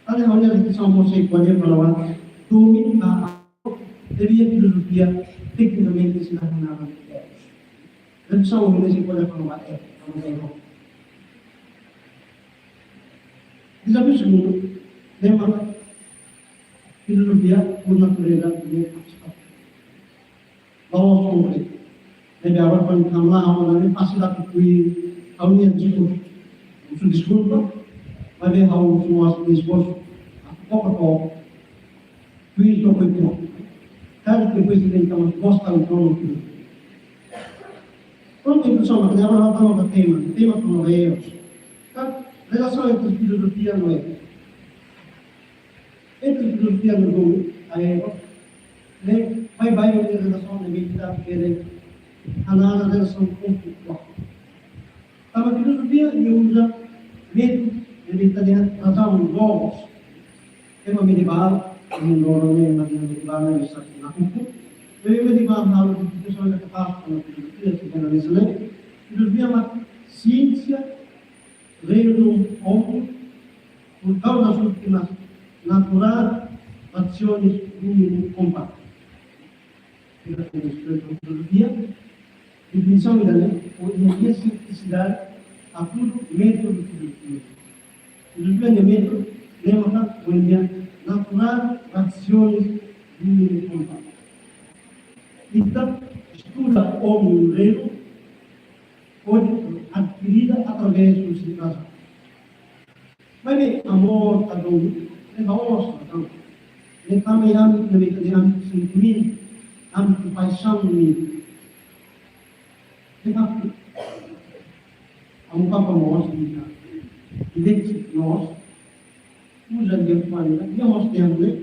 Ada hal yang kita sama saya kuatnya melawan domin dari filosofia tecnicamente sederhana. Dan sama ini saya kuatnya melawan kalau saya. Di samping semua, memang filosofia purna terlihat di bawah konkret. Jadi awal pun kamla awal ini pasti dapat kui awalnya jitu untuk diskusi. Mas hau semua esforço pouco fiz o que eu tanto que depois de então gosta do trono pronto então mas agora vamos ao tema como é tá relação entre filosofia não é entre filosofia no mundo aí né vai a relação de vida que é a relação com o a filosofia usa método jadi terlihat macam logos, tema medieval, menurutnya medieval bisa dilakukan. Jadi medieval harus diputuskan oleh kepala filosofia sebenarnya. Filosofia mak ciência, reino homem, por causa das últimas natural, ações do compacto. Filosofia, definição ideal, hoje é simplicidade, a tudo método filosofia. Filosofia de método leva a natural ações do compacto. Então, estuda o mundo pode adquirida através do civilização. Mas bem, amor, cada leva osso, ele também âmbito de âmbito sentimento, âmbito de paixão no meio. Leva a um papo nosso, e dentro de nós, usa de maneira, e nós temos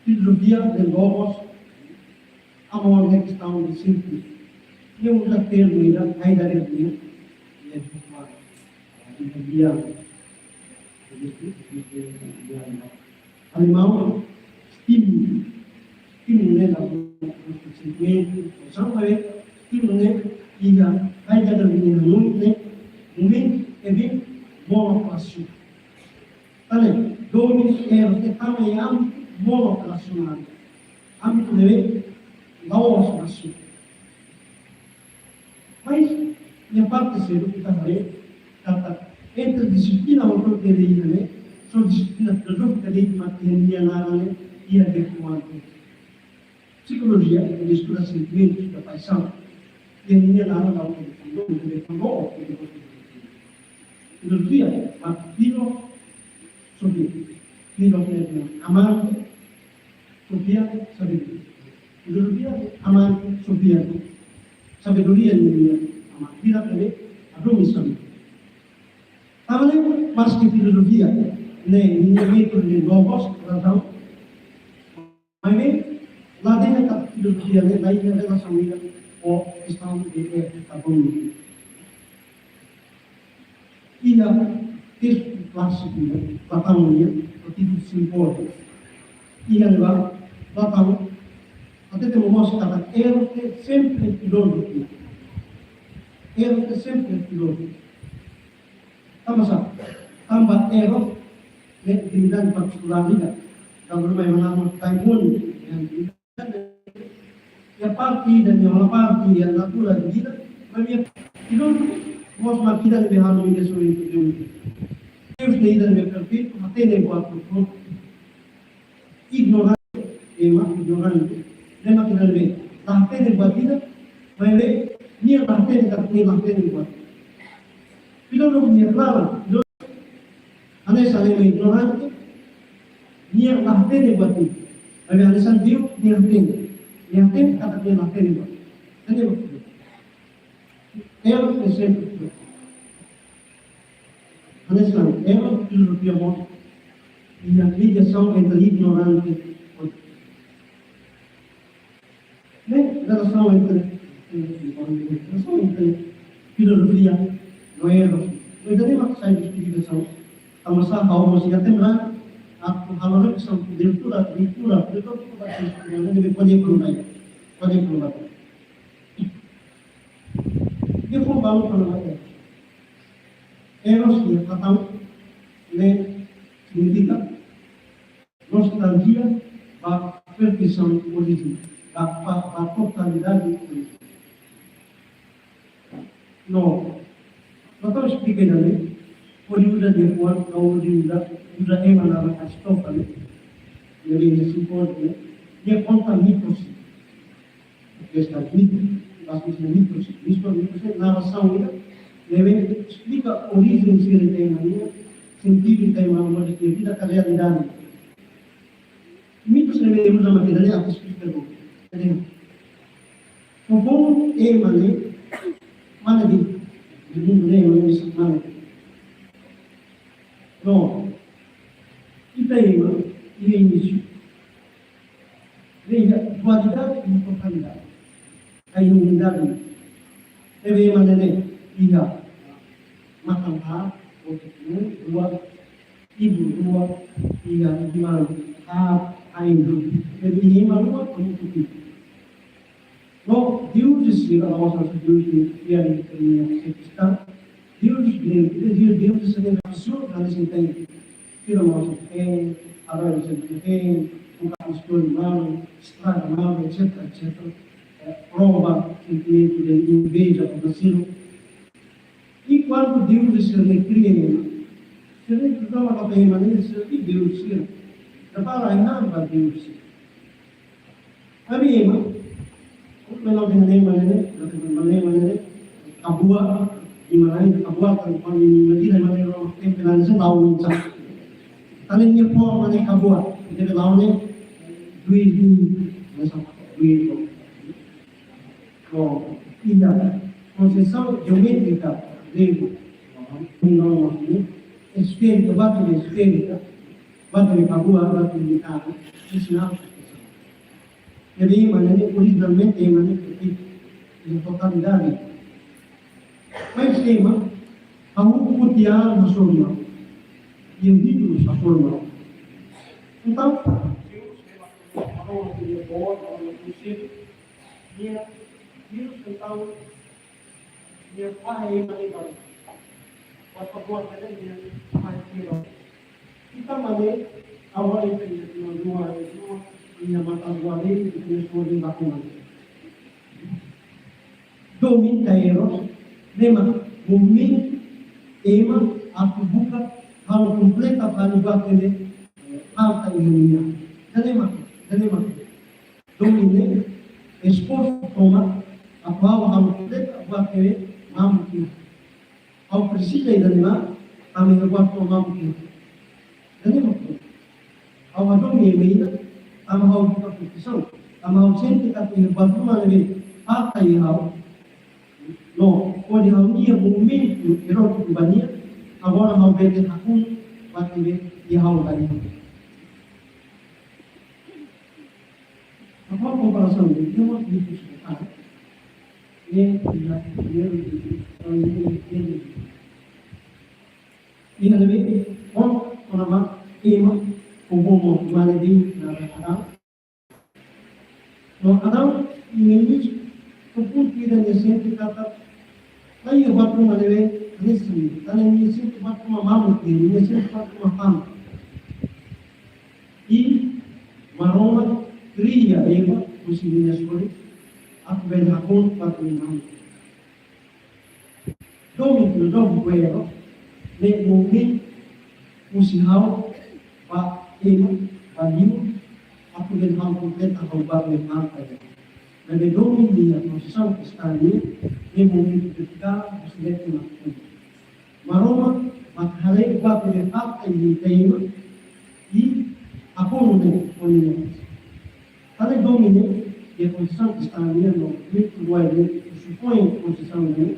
filosofia de logos, amor na questão de simples. E usa termo a ideia de alemão, estímulo do sentimento, estímulo e a ideia de momento é bem monoclassico. Também, dois que também âmbito monoclassional, âmbito de monoclassico. Mas, minha parte cedo que está falando, entre disciplina ou teoria, né? Só disciplina filosófica de matéria nada, e a virtual. Psicologia, ele estuda sentimentos da paixão, e a minha nada da outra, filosofia, mas filosofia amante, sofia, sabedoria. Filosofia, amante, sofia, sabedoria amante, vida também, a promissão. Também, mas que filosofia, método de logos, razão, mas bem, lá dentro da filosofia, lá em relação ou questão de economia. E a texto clássico, Platão, o tipo simbólico, e a Platão, até temos mostrado que Eros é sempre filósofo. Eros é sempre filósofo. Também Eros, atividade particular vida, kalau may mga typhoon, a parte da minha parte a natura de vida, mas não vos makita de behar no isso isso. Eu sei da minha perfeito, até nem quatro pontos. Ignorante, ignorante. Lema que não vê. Até nem batida, vai ver. Minha até nem capinha, até nem quatro. Filho não me claro. Anessa lema ignorante. Minha até nem batida. Vai ver anessa viu, minha até. Yang penting kata dia nak terima. Jadi begitu. Eu sempre. Olha só, eu filosofia muito. E a ligação entre ignorante e relação entre filosofia não é erro. Eu já nem mais sei de explicação. A massa how masih tembra aku halal kesam direktura betul lebih banyak perlu dia pun baru kalau eros dia tahu le significa nostalgia a perfeição origem a totalidade no não explica ainda Oriunda de Juan, oriunda emanada Aristófanes, ele se pode, dia conta mitos, esta mitos, mitos é narração, ele explica a origem que ele tem na minha, sentido tem uma moda de vida, a realidade. Mitos ele usa uma matéria que explica o bom emane, mana de mundo nem esse mana. No, Itaima, ele é início. Veja, dualidade e totalidade. A imunidade. Ele é maneira, ia, matangha, dua, ibu, dua, ia, dimana, ainda. Ele é manual, como tu diz. No, Deus se a nossa Deus que é em cristão. Deus se revelação para nós entender que o nosso tem, a hora de tem, o pastor humano, estrada humana, etc. Prova sentimento de inveja por nascido. E quando Deus se recria, se recria uma bem maneira de Deus se para não Deus se. A minha irmã, o melhor de maneira, acabou di mana itu kabuat kalau di mana orang tempelan setahun saja. Kalau ni pun mana kabuat, jadi lawannya dua macam dua. Oh, tidak. Conceição geométrica grego, não ini, esférica, batu esférica, batu kabuat, batu ditara, ensinar. Jadi mana ni originalmente mana itu totalidade. Mas tema, a putiar na sua mão, e os ídolos na sua mão. Então, Deus então, minha pai é maneiro, o favor dele é maneiro. Então, maneiro, agora eu tenho minha mata dele, que eu estou indo aqui. Domingueiros, lema, momento, ema, aku buka, hal completa para buat ele, alta iluminada. Lema, domine, esforço toma, a hal completa buat ele, mampu. Ao precisa ir lema, kami buat toma mampu. Lema, ao domine meina, kami hal buka profissão, kami hal senti kami buat toma ele, alta iluminada. No, quando eu ia momento erótico bania, agora eu vejo aqui, vai ver e eu bania. A qual comparação de uma política e e a ver com a tema como maledi na Adam. No Adam ini tuh tidak nyesek kata Aí buat rumah dewe, resmi. Kalau ini sih buat rumah mamu, ini sih buat rumah kamu. E maroma cria eva conseguindo escolher a bem hakon para o nome. Domingo do governo ne mungkin musihau pa eva paliu aku ben ham komplet atau bar ne ham kaya. Na de domingo dia posição que está ali ne mungkin ketika musibet na. Maroma makhare ba pe hak ai tema e ako ne oni. Cada domínio e a posição que está ali no livro supõe a posição ali,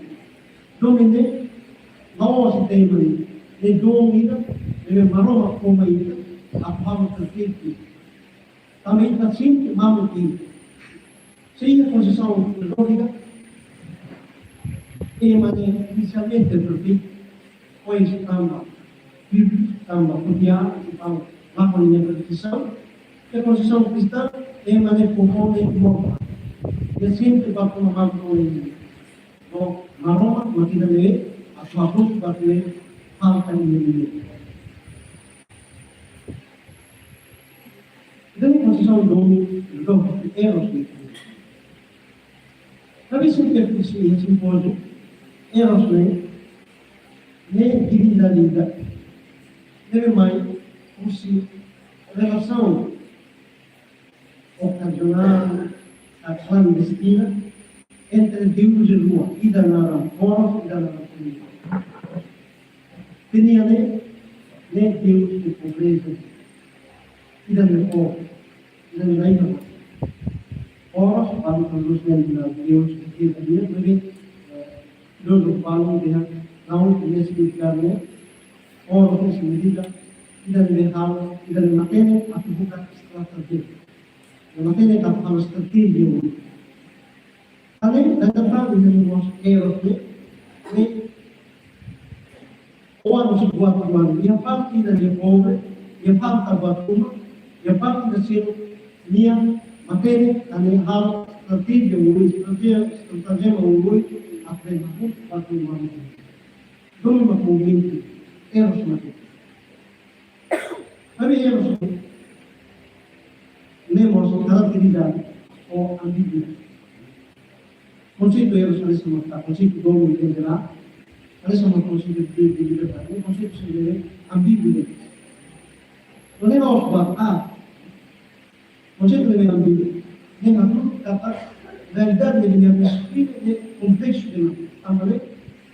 domínio, não se tem ali, nem domínio, nem maroma como ainda, a forma que ele também está sempre mal aqui. Se a posição lógica, é maneira inicialmente porque pois estava bíblico, estava copiado, estava lá com a linha de posição. A posição cristã é maneira conforme e morta. E sempre vai para uma mão com ele. Então, na Roma, makita nele, a sua cruz vai ter falta de ele. Então, a posição do Eros. Sabe se o que é esse simpósio? Eros, nem divindade, deve mais, como se relação ocasional, a clandestina, entre Deus e rua, e da nara fora, e da nara política. Tinha nem Deus de pobreza, e da minha pobre, e da minha ilha. Ora, vamos conduzir Deus que é Deus, porque Deus fala de não nesse lugar, ora nesse medida, e da minha alma, e da minha matéria, a que buka estratégia. Makanya tak harus tertidur. Kali datang dengan bos Eros ni orang mesti buat tuan. Yang pasti dari pobre, yang pasti buat rumah, yang pasti dari niat materi dan hal tertidur seperti mengurus apa yang aku buat tuan. Dulu mungkin Eros mati. Tapi Eros nemos caracterizado o ambiguidade. Conceito Eros parece uma conceito dono entenderá, parece uma conceito de liberdade, um conceito se ambiguidade. Não é nosso bar, conceito de ambiguidade, nem a tudo kata realidade de minha espírito de complexo de também,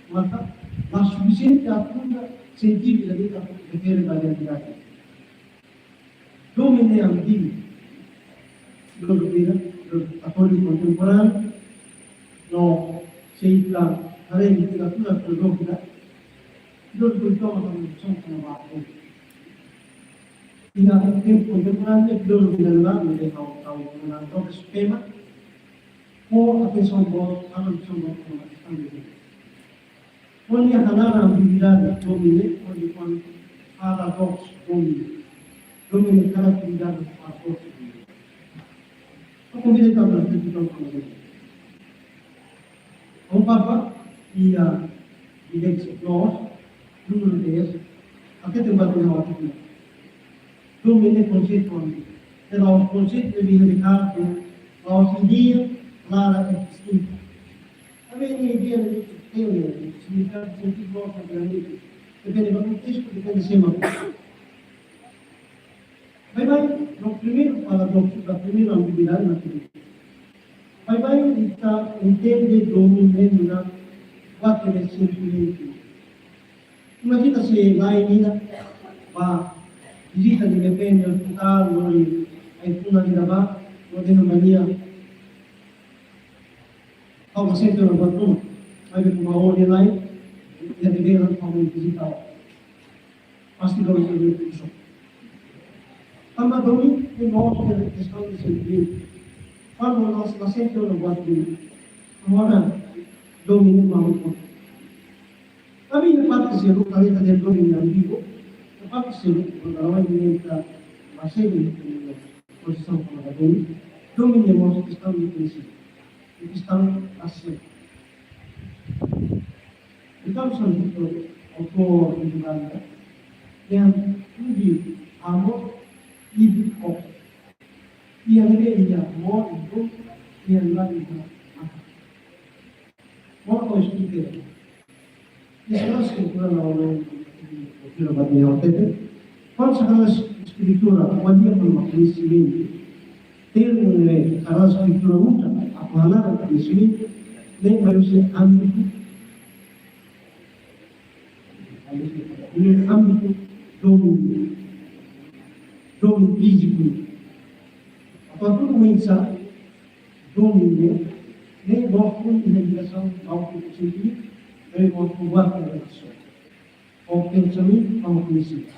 mas suficiente a pura sentido de vida que quer a realidade. Domine ambiguidade. Dulu católico contemporâneo, no seita hari ini kita sudah berdua kita, dulu itu orang yang sama apa? Tidak tempo contemporâneo dulu kita lah mereka tahu mengenal skema, atenção bom, atenção bom sama. Poli hanaran ambiguidade domine, poli paradox domine karakteridade paradox. Aku convidei para kita fazer. O Papa ia nós, número 10, até tem uma coisa ótima. Domine conceito ali. Era o conceito de vida de carne, a ideia clara e distinta. A minha ideia de teoria, significado científico, depende do contexto, depende sempre. Bye-bye, no primeiro paradoxo da primeira ambiguidade na teoria. Bye-bye está entende domínio quatro simplesmente. Imagina se lá em Minas, a visita de repente ao hospital, onde a infuna de Rabá, onde na mania, ao sempre no batom, vai ver uma hora lá e a deveira para visitar. Pasti dois minutos. Também domínio é nossa questão de sentido. Quando nós nascemos no batom, agora domínio mal. Kami yung pati siya, kami na dito rin ng bigo, yung pati siya, kung naraway niya yung masayang yung posisyon ko na gawin, domin niya mo sa kristang yung siya, yung kristang asya. Ikaw sa dito, autor, yung banda, yan, hindi, amo, ibig, Ia ia amor itu ia lagi mau kau explique essa escritura na hora que eu bati ao tete qual será a escritura quando eu não conhecimento ter a escritura muita a palavra conhecimento nem vai ser âmbito domínio físico. Quando começa domínio, nem gosto de ligação ao que eu senti, nem gosto de guardar a relação. O pensamento ao conhecimento.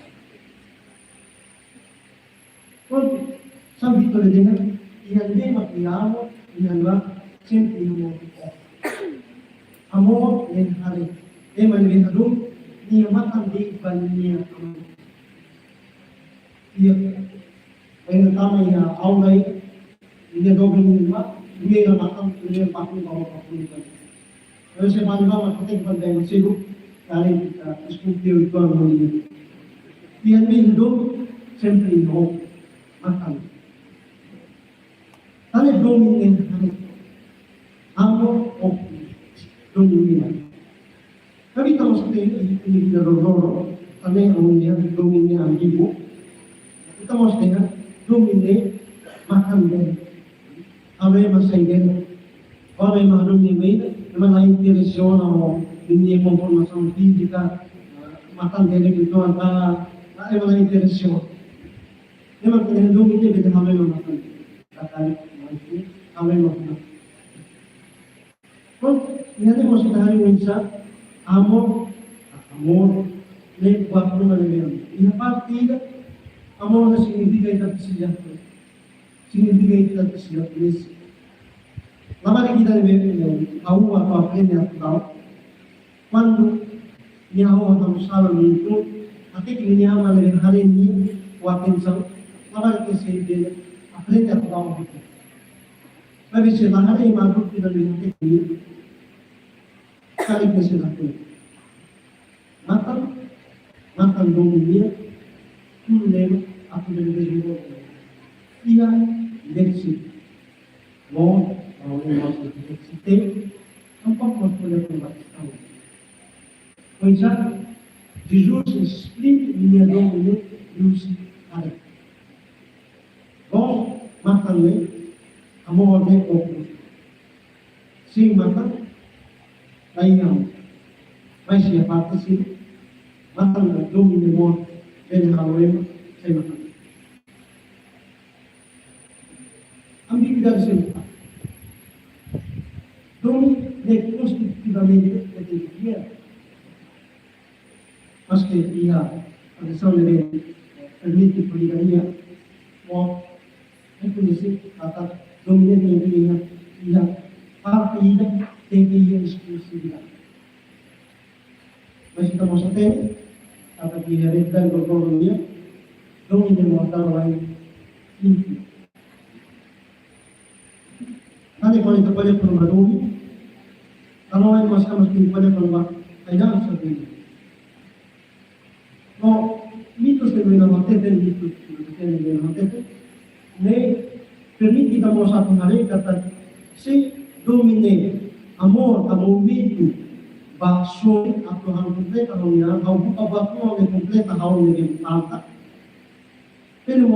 Quando sabe que ele tem, e a lei material, e a lei sempre no amor, nem hari, nem manifestado, nem matan de banyak. Ia yang pertama ya Allah ini double lima ini yang makan ini yang pakai bawa pakai itu. Kalau saya malam malam pakai pada yang sibuk kali diskusi itu orang dia hidup sempre hidup makan. Tapi dominan hari amor of dominan. Tapi kalau seperti ini kita dorong, kami punya dominan ibu. Kita mesti domine makan dan ave masai dan ave mahlum ni baik memang lain interaction atau ini informasi fizika makan dan itu antara ave lain interaction memang kita domine kita ave makan kata itu ave makan pun ini mesti hari insya amor le waktu mana ini partida amor não significa interdisciplinar. Significa interdisciplinar. Na hora que kita deve a rua para aprender a falar, quando minha rua está no salão itu, até que minha alma deve hari ini o atenção, na hora que se deve aprender a falar o que. Mas se na hari ini malu kita deve ter que kali que se lakukan. Makan domini tulen aku dari diri ia leksi mau masuk leksi tampak boleh membaca pois Jesus explica minha domínio Deus ada bom makan amor de outro sim makan lainnya mas siapa sih makan domínio mau dan hal saya makan. Ambil dari sini. Domi konstitutivamente dia. Mas que ia a lição de permite poligamia. Ou eu conheci kata dominante dia ia partida tem que ir exclusividade. Mas kita mau setting kata diheritkan berkorbannya domine mortal lain inti. Nanti kalau kita boleh permadoni, kalau lain masih boleh permat, tidak seperti. No, mitos que me mantén mitos que me mantén. Ne permite kita mau satu hari kata si domine amor kamu mito. Bakso atau hal kompleta hal kau buka bakso hal kompleta hal yang tanta. Pero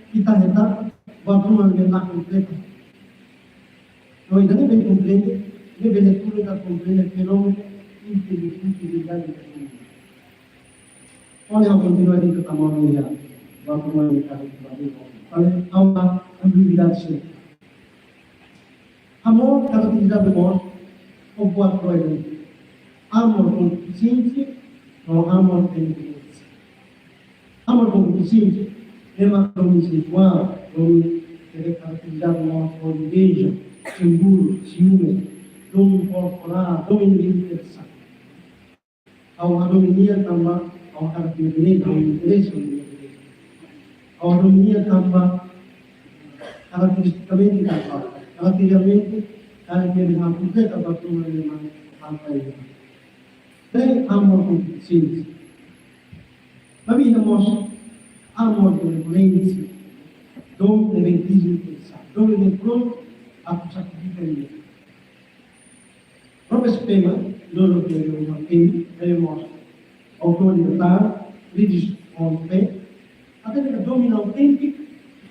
kita hendak bakso hal yang tak kompleta. Kalau ini ben kompleta, ini ben itu tak kompleta fenomena integridade. Olha a continuar itu tamanho ya, bakso hal yang tak kompleta. Kalau Allah ambiguidade. Amor kalau tidak benar, membuat proyek. Amor consciente ou amor inteligente. Amor consciente é uma conceitual onde é caracterizado por inveja, seguro, ciúme, dom corporal, domínio interessado. Ao domínio também, ao caracterizar o interesse, ao domínio também, caracteristicamente caracterizar completa a pessoa de uma tem amor consciente. Tapi temos amor benevolência, dom de benefício domine pro aku sacrificaria. Proprio spema, loro che erano tempi, avevamo autorità, legis fé, até que domina o tempo,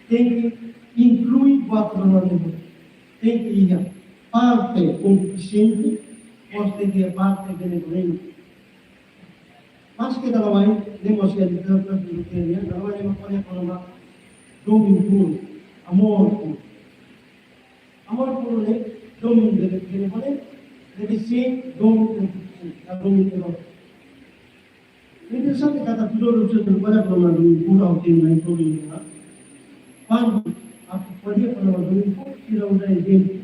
tem que incluir quatro normas. Tem que ir a parte concupiscente, ou tem que ir a parte benevolente. Mas que dalam lain, nemos que kita berpikirnya, dalam lain makanya kalau domino puro, amor puro. Amor puro ni domino benevolente, deve ser domino concupiscente, a domino erótico. Interessante kata Tudor Ucet kepada penolong pura tim lain puri juga. Pan aku pada penolong pun tidak udah izin.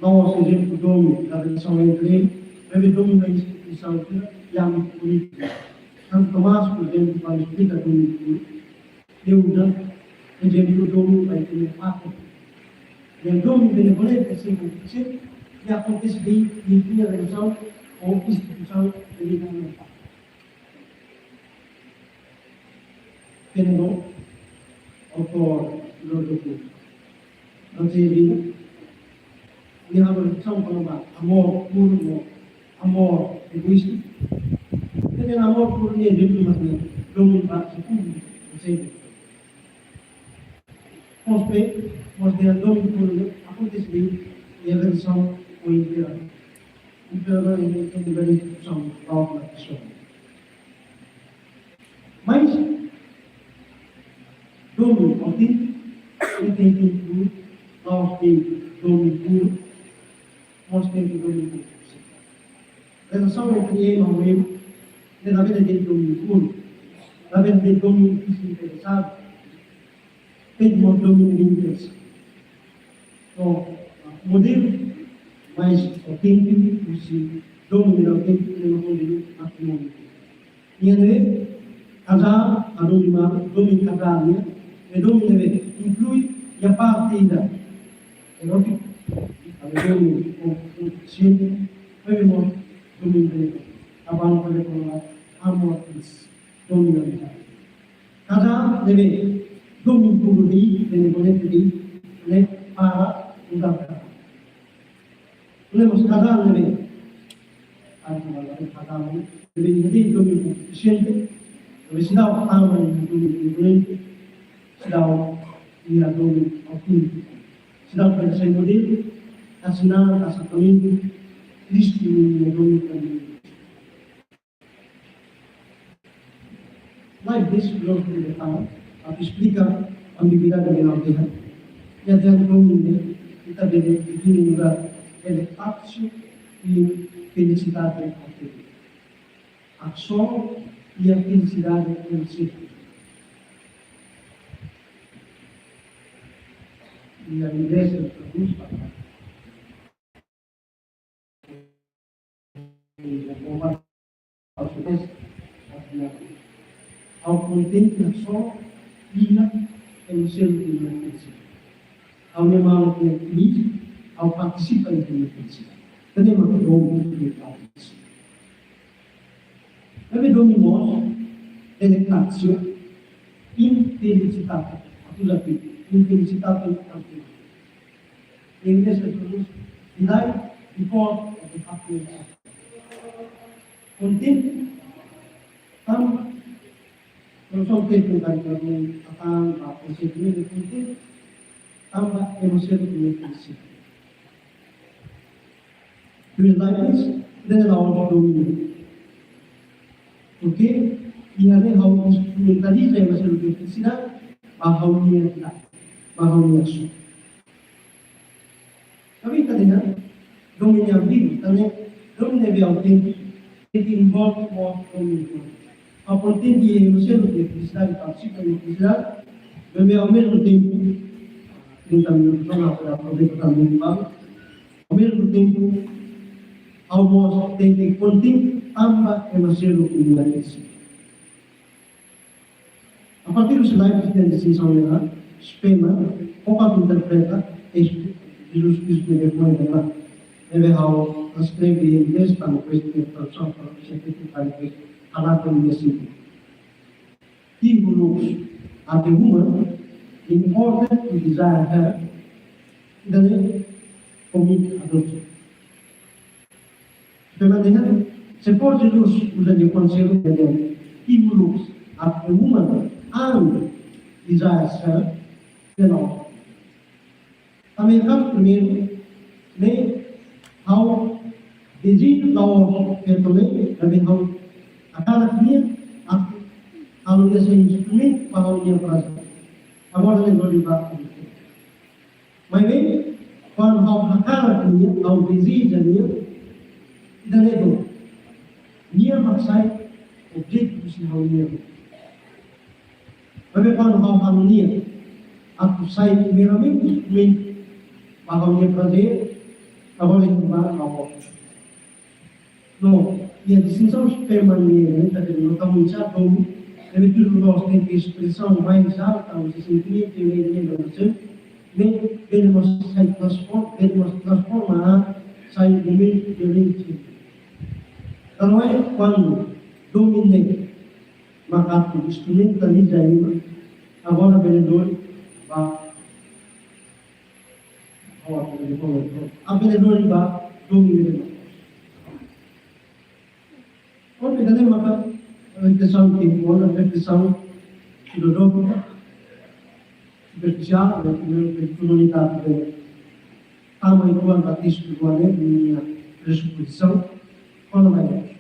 Lawas izin kudom dari sama izin, lebih dom dari isau yang politik. Kan Thomas izin paling kita dom itu. Dia udah izin kudom dari ini apa? Yang dom ini boleh kesini, dia kontes di dia resau. Ou instituição governamental. Tendo autor do documento. Então, ele a produção para amor puro, amor egoísta. Tendo amor puro nem dentro do material, domínio prático público, ou seja, nós temos domínio puro, acontece e a versão ou inteira. Então, ele tem uma discussão própria da pessoa. Mas, domínio autêntico, ele tem que incluir, nós temos domínio puro, nós temos domínio puro. A relação entre ele e o eu, na verdade, tem domínio puro, na verdade, tem domínio desinteressado, tem domínio interessado. Então, o modelo mais autêntico possível, domínio autêntico no modelo matrimônio. E aí, casar, a domínio casar, e domínio inclui a parte da erótica, a domínio consciente, foi o domínio abang pada pola amor domínio. Casar deve domínio público, deve boleh jadi para undang-undang. Podemos casar deve deve domínio consciente, deve se dar o tamanho do domínio violento, se dar o domínio autêntico, se dar o presente modelo, assinar a sacramento, Cristo no domínio também. Mas desse bloco de fala, explica a ambiguidade de não ter. E até o domínio kita deve lugar ele action e felicidade autêntica. Ação e a felicidade em si. E a inglesa traduz para ao contemplação e em seu felicidade. Ao memória feliz, ao participar em felicidade. Também uma pergunta de felicidade. Deve dominar elevação, infelicidade. Tudo aqui, infelicidade também. Em inglês traduz life before the happiness. Contento, não só o tempo da gente a conseguir o contento, também emoção de felicidade. Felicidade é a hora do domínio. Porque ia ada hal instrumentaliza emoção de felicidade, bahagia kita, bahagia su. Tapi kadang domínio ambigu, também domínio autêntico. It involves more communication. A partir de emoção de felicidade, participa de felicidade, também ao mesmo tempo, tentando para poder também ao mesmo tempo, ao tem que conter ambas emoção de felicidade. A partir do slide que tem decisão legal, espema, como interpreta, Jesus Cristo me depois deve ao escrever em inglês para queste tradução para o certificado que falar com o mesmo. Títulos até uma in order to desire her, then commit adultery. Sebenarnya, suppose Deus usa de conselho dele, he looks at a woman and desires her, then also. Kami kan ingin ne how disease law ketole kami how akala clear at kalau dia instrument bahwa dia perasa agora nem vou ligar mas bem quando how akala clear how disease dia dan itu dia maksai objek mesti how dia tapi quando how harmonia aku sai meramente instrument bahwa dia prazer, agora ele vai na volta. Não, e a distinção permanente, tá vendo? Não está muito chato, ele tudo nós tem que expressão mais alta, o sentimento e o emoção, nem ele nos sai transforma, sai do meio diferente. Então é quando domine, maka o instrumento ali já agora o vendedor vai a vendedor iba domine. Quando ele maka reflexão que uma reflexão filosófica superficial da comunidade de Ama e João Batista do Além, minha pressuposição, quando vai ver.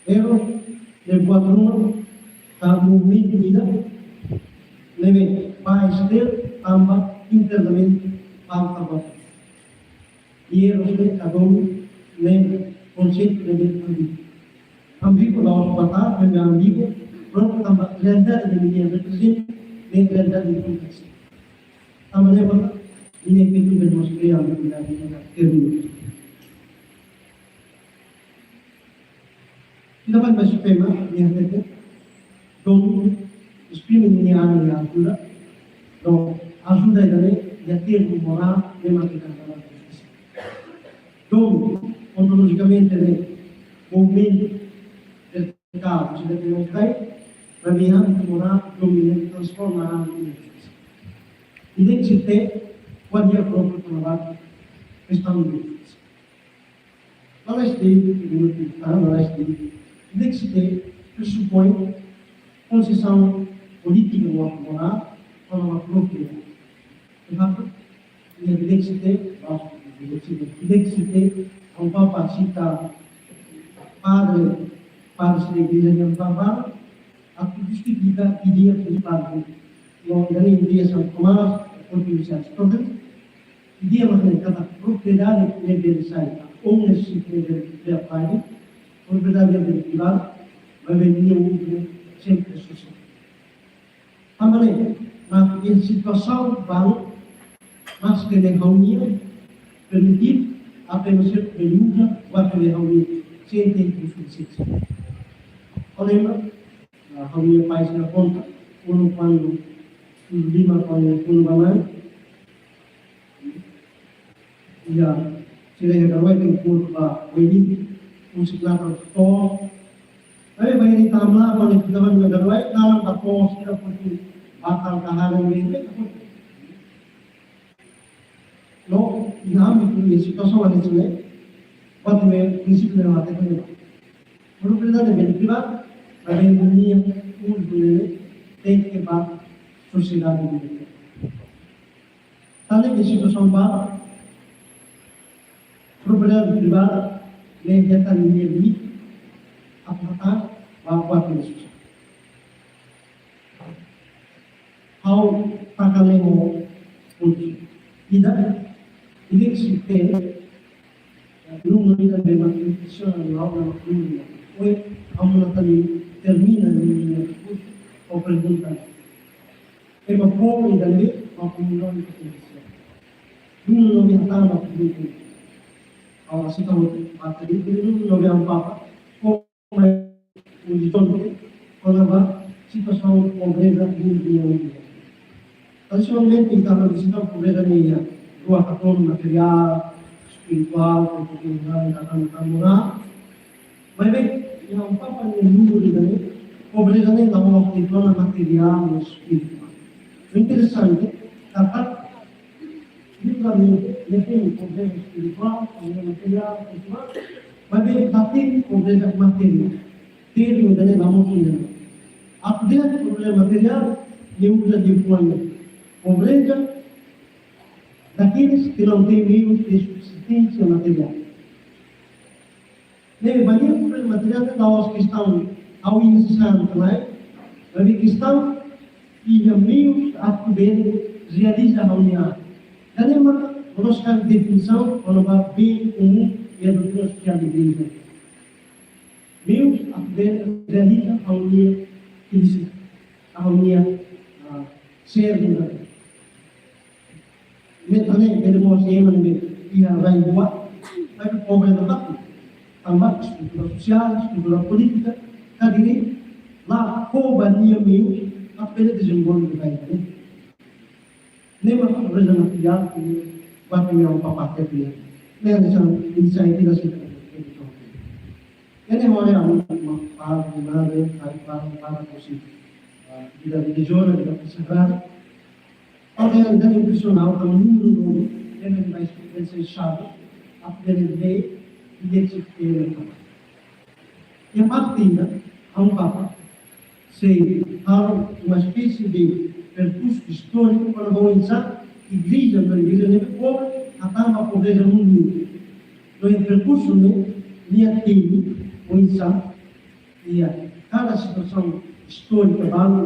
Eu levo a turma da movimento de vida, levei paz ter amba internamente para e eu sei cada nem conceito de vida. Ambíguo da hospital, mas ambíguo, pronto, também realidade de minha representação, nem realidade de contexto. A maneira ini pintu demonstrasi yang kita terus. Kita kan masih tema yang kita dom exprime ini ane ajuda, dom ajuda ini ya ter moral de maneira que dom ontologicamente ne movimento vertical, se deve mostrar, para mim a moral domina transformar em identité quando é próprio trabalho estão livres. Não é identité pressupõe concessão política ou moral para uma própria. Portanto, a identité é um papa cita padre da igreja de Amparo, a justifica a ideia principal. Não é ideia São Tomás, organizadas todas, dia mas cada propriedade que deve ser ownership deve aplicar, propriedade deve privada, vai venir um sempre social. A maneira, na situação vale, mas que a reunião permitir apenas ser peluda, vai ter reunião sem ter suficiência. Olha, a reunião faz na conta, quando lima oleh ulama ya sila gawai ng kurba wini musik lang to ay bayani tamla ko ni dawan ng gawai nalang tapos sila po bakal kahalang rin no inami ko yung sitwasyon ano sila pati may prinsipyo na natin ko pero pala na benefit ay hindi yung ulbuli take it back sociedade de Além de situação básica, propriedade privada, nem deta limite, apontar para a pessoa. How pagalemo hoje, ida, que se tem, numa vida de manutenção na obra pública, foi a uma termina a pergunta. É uma forma de ler uma comunhão de condição. Não aumentar uma comunhão. Ao citar o material, não aumentar papa, como é o ditone, quando a situação pobreza do dia. Tradicionalmente, em cada visita pobreza minha, rua cartão material, espiritual, cultural, moral, mas bem, não papa nem número de pobreza nem da uma cultura material, espiritual. O interessante, dapat justamente ele tem um problema espiritual, problema material, cultural, mas ele tem problema material. Tem um problema emocional. Apesar do problema material, ele usa de forma pobreza daqueles que não têm meios de subsistência material. Né, mas o problema material é da que estão ao instante, não é? Mas que estão e meios a poder realizar a união. Dan memang meneruskan definisi kalau bab umum ia doutrina social de vida. Meus a poder realizar a união felicidade, a união ser dunia. Também ele mostra que ia vai buat, vai pobre dapat tambah estrutura social, estrutura política, kadiri lá pobreza meus a poder desenvolver baik. Nem uma coisa material que vai pegar um papai que é mesmo isso aí que se ele mora uma parte nada para possível vida religiosa vida sagrada alguém anda impressionado com o mundo ele vai ser chave a poder ver e executar e a partir a um papa sei uma espécie de percurso histórico para valorizar a igreja da igreja nem pobre até a pobreza no mundo. No percurso nem aquilo o insa e cada situação histórica vale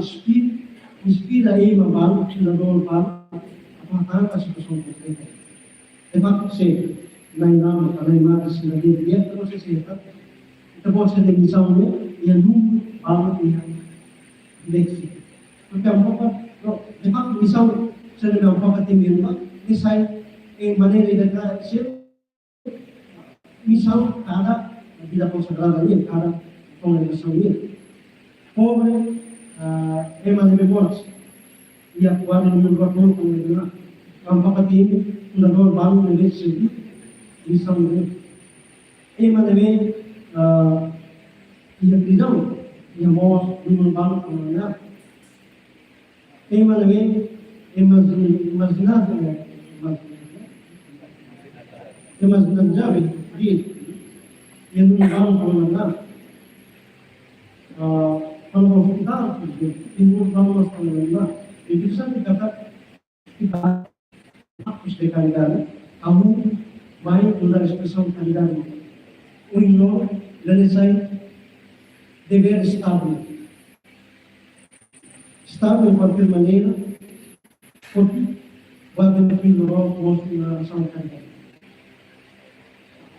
inspira ele vale o fundador vale a situação concreta. De facto se na inama na imagem na dieta não se senta então pode ser demissão e a número vale e léxico. Porque é um pouco de facto, missão seria um pouco de mesmo, isso é maneira de ser missão cada vida consagrada ali, cada congregação ali. Pobre é uma memória e atuar no mundo atual congregação. É um pouco de fundador banco de serviço, missão dele. É uma também e a prisão e a morte no mundo banco congregação. Tem uma também imaginado já e não vamos falar quando vamos ficar e não vamos falar e isso é que está de qualidade a um vai usar a expressão qualidade o ignoro realizar dever estável estável de qualquer maneira, porque vai depender do nosso na ação carreira.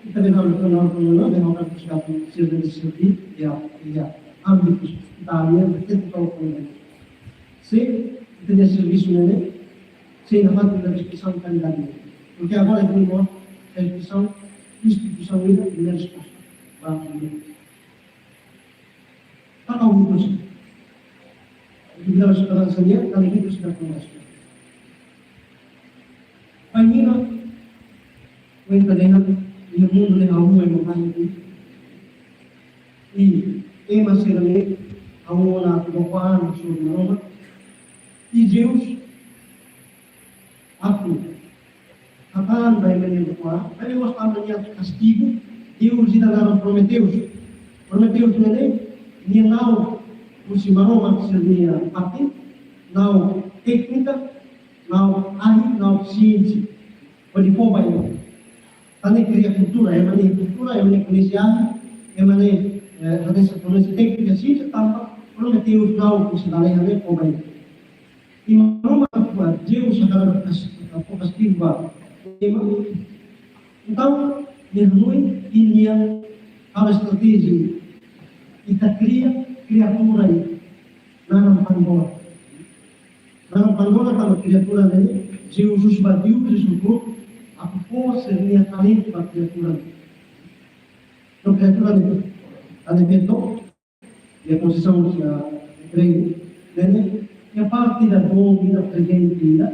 E também vamos tornar vamos buscar ser de servir e a âmbitos da área de técnica ou se tem serviço nele, se na parte da discussão qualidade. Porque agora temos a discussão institucional e a resposta. Para o mundo bila esperança dia, kali ini sudah kemas. Panina, when kadena yung mundo ng amu ay makain e masirami amu na tukuan sur maroma e Deus aku akan vai menino tukuan aí nós estamos em castigo Deus ainda prometeu nele nem não Musi maroma seria parte, não técnica, não ahli, não ciência. Pode pôr bem. Também cria cultura, é maneira conhecida, é maneira técnica, ciência, também prometeu os não considerarem a pôr bem. E maroma Deus agarra a castigo então, mergulhe e nia a estratégia e ta criatura aí, Nanam Pandora. Nanam Pandora kalau criatura dele, Jesus bateu, Jesus a força seria talento para a criatura. Então, criatura dele, alimentou, e a posição de grego dele, e a parte da boa vida, presente vida,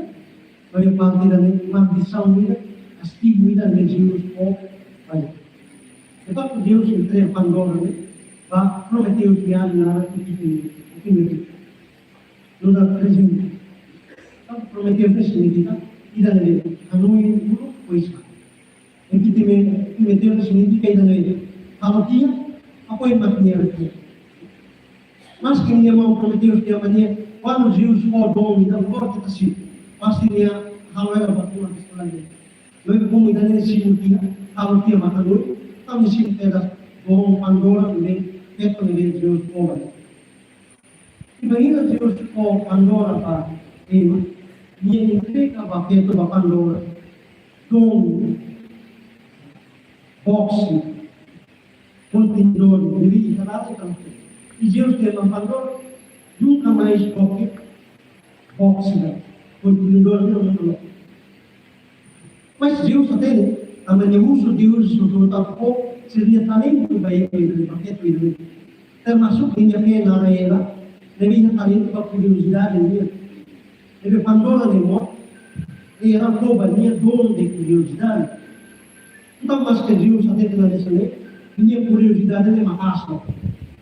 e a parte da maldição vida, castigo vida de Jesus vai. Então, Deus entrega Pandora dele, prometeu criar na não dá presente prometeu significa ida nele hanoi guru poisa. Yang kita prometeu significa ida nele kalau dia apa yang maknanya dia. Mas que ninguém mau prometeu dia mania quando Jesus for bom então agora kita sih pasti dia kalau ada batuan sekolahnya. Lalu bom ida nele significa kalau dia makan dulu kami sih ada bom Pandora nele itu nele Jesus for. Imagina Jesus for Pandora pa Ema, dia entrega para Pedro para Pandora, dom, boxe, contenedor, ele instalado também. E Jesus tem uma Pandora, nunca mais boxe, contenedor não é. Mas Deus até, a maneira Deus no tapo seria talento baik itu pakai itu. Termasuk ini yang naraira, lebih talento para curiosidade dia. Ele Pandora de morte, e era companhia dono de curiosidade. Então, mas que Deus até na nessa lei, minha curiosidade é uma asma.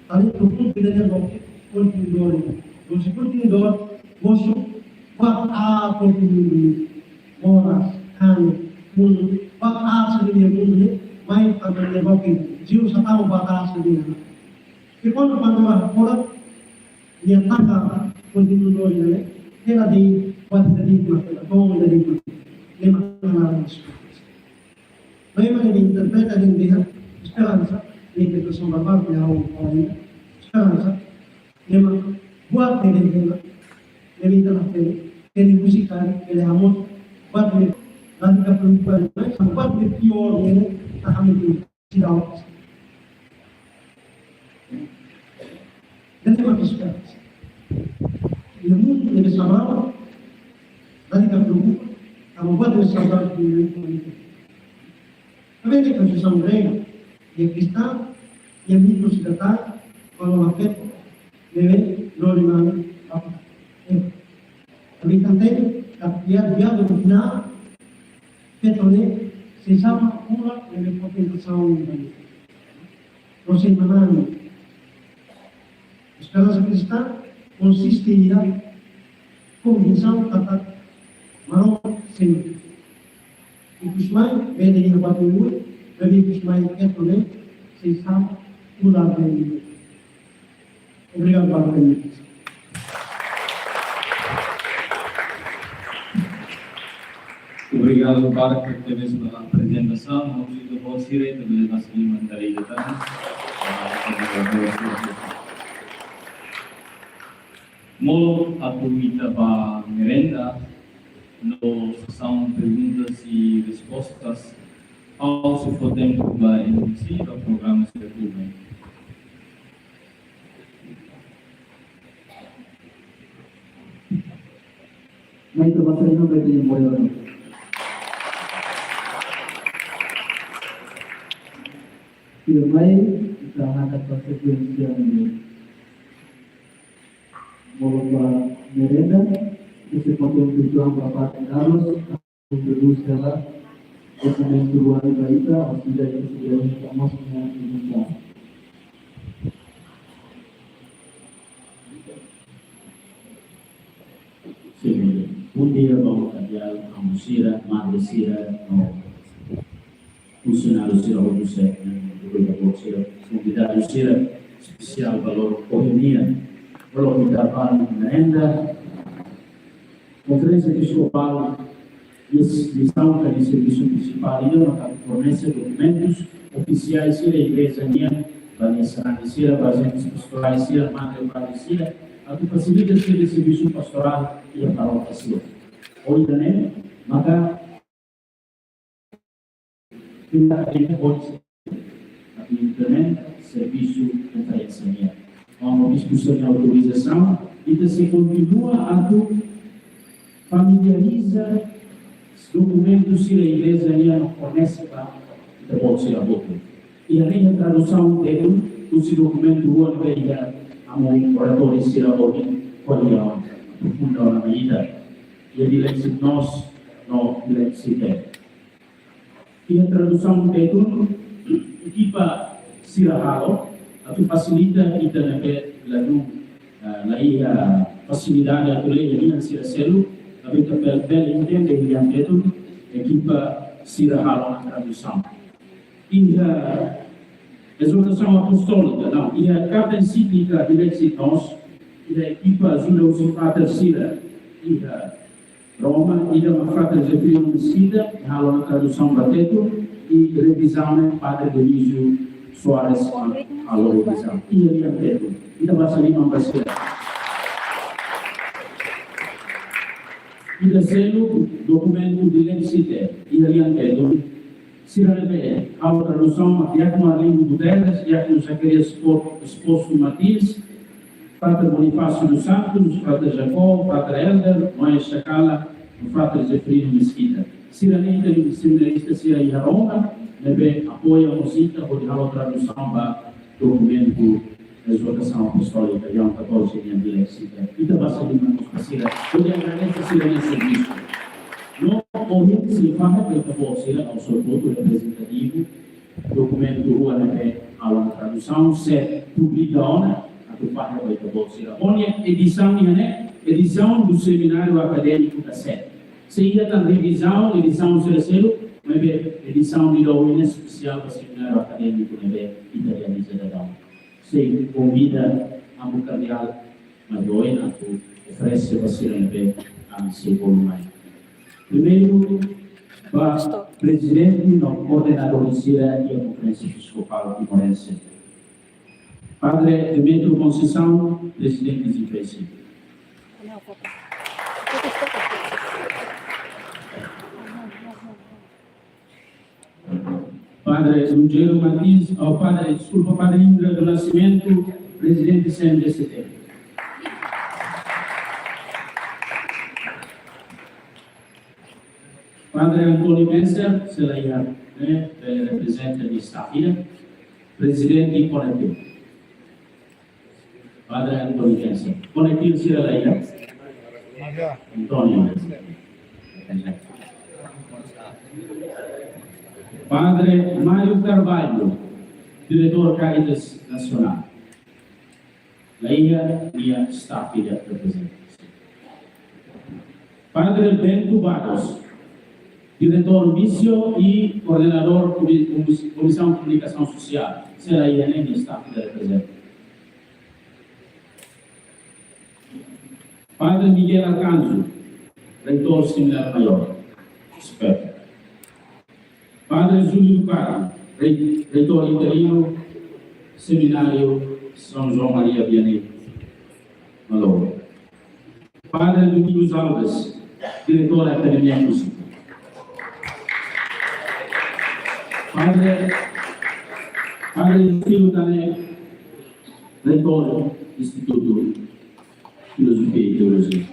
Ali tudo que ele não quer, continuador. Você continuador, você pode continuar, horas, anos, mundo, pode seria mundo, mas também levou que Deus estava batendo seria. E quando Pandora fora, dia tangga continuador ele ela di quantitativa, come da di le mancanze. Noi abbiamo interpretato in dia speranza, che persona parte a un speranza, ma guarda le vela, le vita la fede, che le musicali, che le amor, guarda le radicà principale, ma guarda le più ordine, a kami si dà oggi. Deve speranza. Il mondo deve salvare, radicà principale, ma guarda deve salvare il mondo. Avete che ci sono regole, e cristiani, e amici cittadini, quando la fede deve non rimane a fare. Avete tanto che abbiamo finale, che si sa una delle potenziali di Dio. Non si manano. Speranza cristiana consiste in convinzione che non sempre. E Kusmai vede in quanto lui, vede Kusmai che non si sa una bene. Obrigado por venir. Obrigado, Bárbara, por ter visto a apresentação. Muito bom, Sirei, também da Silima Andareira. Molo atuita para merenda, nos são perguntas e respostas. Ao se for tempo para iniciar o programa de YouTube. May tumatalino ba din mo yun? May ikahangat pa sa siya mo merenda, kasi pagkumpituan pa Pating Carlos, ang producer na, at may turuan na ita, o sila yung sila yung kamos na inusa. Sim, dia vamos cambiar a Musira, Madre Sira, no funcionário Sira Rodusé, convidado Sira, especial valor correria, valor de trabalho na merenda, conferência episcopal, lição de serviço principal, e fornece documentos oficiais da Igreja Minha, Vanessa Sira, Presentes Pastorais Sira, Madre Padre Sira, a que facilita o serviço pastoral e a paróquia Sira. Hoje também, maka kita akan hoje também serviço de conferência. Uma discussão de autorização e se continua a familiariza os documentos que a Igreja não fornece para depois ser voto. E a tradução dele, os documentos do Igreja ang oratory sila o kuliyawan, profunda na medida. E a dilexit nos, no dilexite. E a tradução dito, iba sila halo, at facilita ita na lalu, lai facilidade at ulay yan sila selo, avete bel intende gli ambienti, equipa Sira Halon na tradução. E a exortação apostólica, não, e a carta encíclica de Lexitos, e a equipa ajuda os frater Sira, e a Roma, e a frater Zefirino Mesquita, Halon na tradução Bateto, e revisão Padre Denísio Soares, Halon revisão. E a ambiente, e a Vassalima Basira. E da selo documento de Lexite, e a ambiente, Sirane a tradução Diácono Arlindo Guterres, Diácono Zacarias Exposto Martins, Frater Bonifácio dos Santos, Frater Jacó, Frater Helder, Mãe Chacala, Frater Zefirino Mesquita. Sirane tem seminarista Sira e Roma, neve apoia a música, pode dar a tradução para documento da exortação apostólica, João 14 de Lexite. E da base de manos para Sira, pode agradecer a Sira nesse serviço. No momento se fala que a ao seu voto representativo, documento do Rua a tradução, se publica a que fala que a bolsa. Olha, edição do seminário acadêmico da SED. Se ainda está edição terceiro, mas edição de domínio especial do seminário acadêmico italianizado. Se convida a um cardeal Madoina, que oferece para ser a seu volume. Primeiro, para o presidente, o coordenador de Sira e a Conferência Episcopal Timorense. Padre Demetrio Conceição, presidente de IPC. Padre Ruggiero Martins, Padre Indra do Nascimento, presidente do CMDCT. Padre Antônio Menser, Selaia, representante de Stafia, presidente de Conectil. Padre Antônio Menser. Conectil Selaia. Antônio Menser. Padre Mário Carvalho, diretor Caritas Nacional. Leia e a Stafia representante. Padre Bento Barros, diretor Vício e coordenador Comissão de Comunicação Social. Será a INN está presente. Padre Miguel Arcanjo, reitor Seminário Maior. Experto. Padre Júlio Carlos, reitor interino Seminário São João Maria Vianney Malou. Padre Domingos Alves, diretor da Academia Música. Padre Filho Tané, reitor do Instituto de Filosofia e Teologia.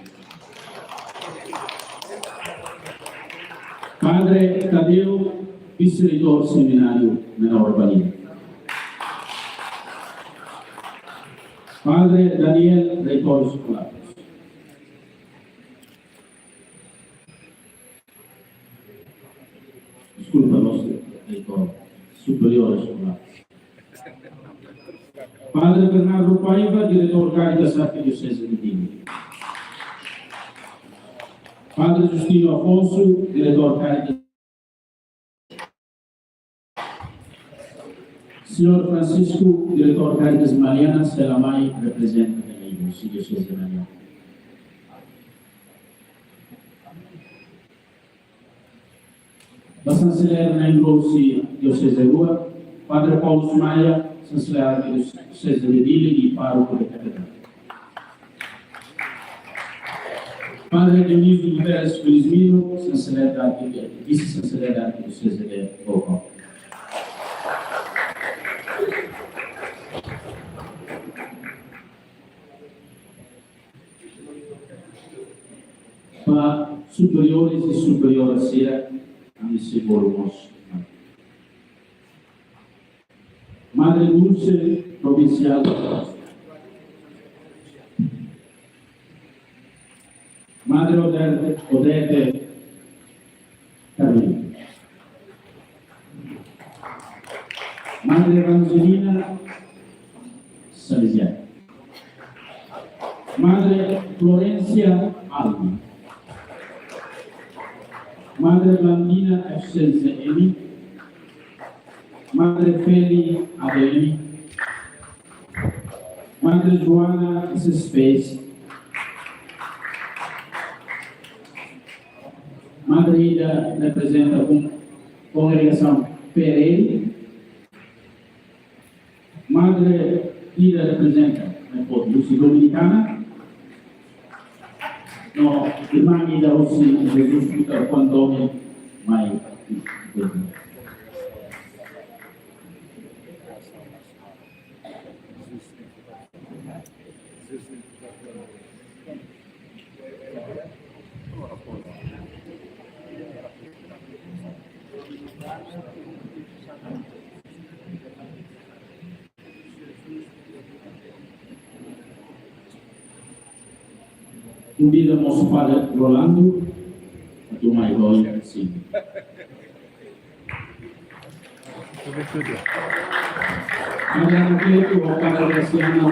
Padre Tadeu, vice-reitor do Seminário Menor Bahia. Padre Daniel, reitor escolar. Desculpa, nosso reitor superior escolar. Padre Bernardo Paiva, diretor Caritas Arquidiocese de Lima. Padre Justino Afonso, diretor Caritas. Senhor Francisco, diretor Caritas Mariana, Selamai, representa a Diocese de Mariana. Da chanceler na Ingolsi, Diocese de Rua, Padre Paulo Sumaia, chanceler da Diocese de Lille e pároco da Catedral. Padre Dionísio Guterres Felizmino, chanceler da vice-chanceler da Diocese de Bocó. Para superiores e superioras Sira, nesse volume. Madre Dulce, provincial. Madre Odete Carolina. Madre Evangelina Salesiana. Madre Florencia Albi. Madre Landina Efsense Emi, Madre Feli Adeli, Madre Joana Space, Madre Ida representa a congregação Pereira, Madre Ida representa a Lúcia Dominicana, no, irmã Ida Rossi, Jesus Puta Quantome, Mai. Convida nosso padre Rolando a tomar glória assim. Agora que o padre Graciano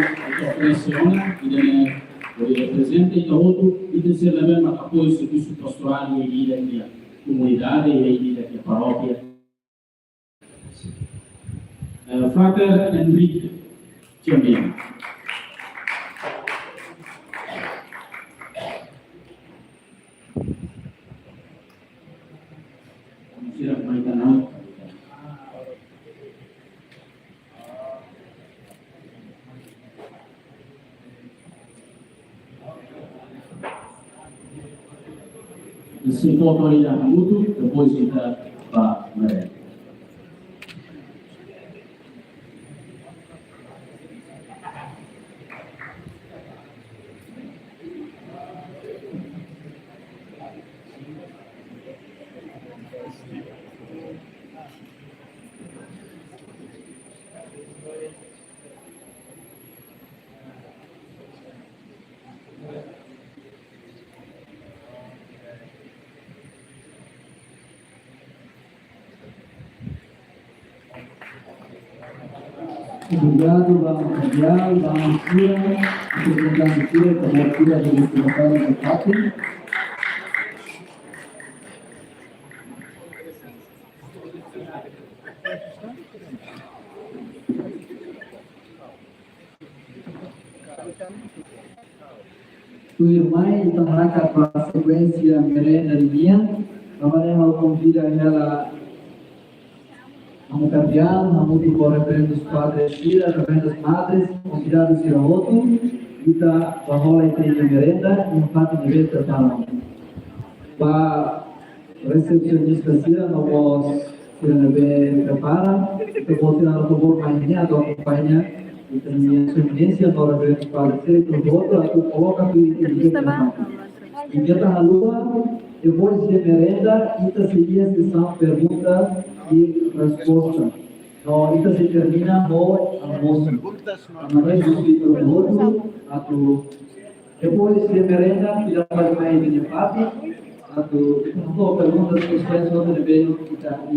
pressiona e ele presente e outro e de ser também apoio serviço pastoral e vida da comunidade e vida da paróquia. Frater Henrique Champion. Siap mai canal. Se for autoridade mútua, depois kita para mereka. Obrigado, vamos cambiar, vamos tirar, representando tira, como tira de distribuição de Pátria. Tu irmã, então, para a sequência merenda de minha, trabalhamos com vida ela. Vamos cambiar, vamos ir por referendo os padres Shira, referendo as madres, convidados a outro, e da rola e tem merenda, e um fato de vez para recepcionista Shira, nós vamos se prepara, que vou tirar o favor mais minha, do acompanha, e também a sua eminência, para ver os padres Shira, e tudo outro, a tu coloca tu e e dentro da lua, eu vou dizer merenda, e tá seguindo sessão pergunta e resposta. Então, isso se termina no almoço. Amanhã eu explico o outro, depois de merenda, já faz mais de empate, não perguntas, questões, outro nível que está aqui,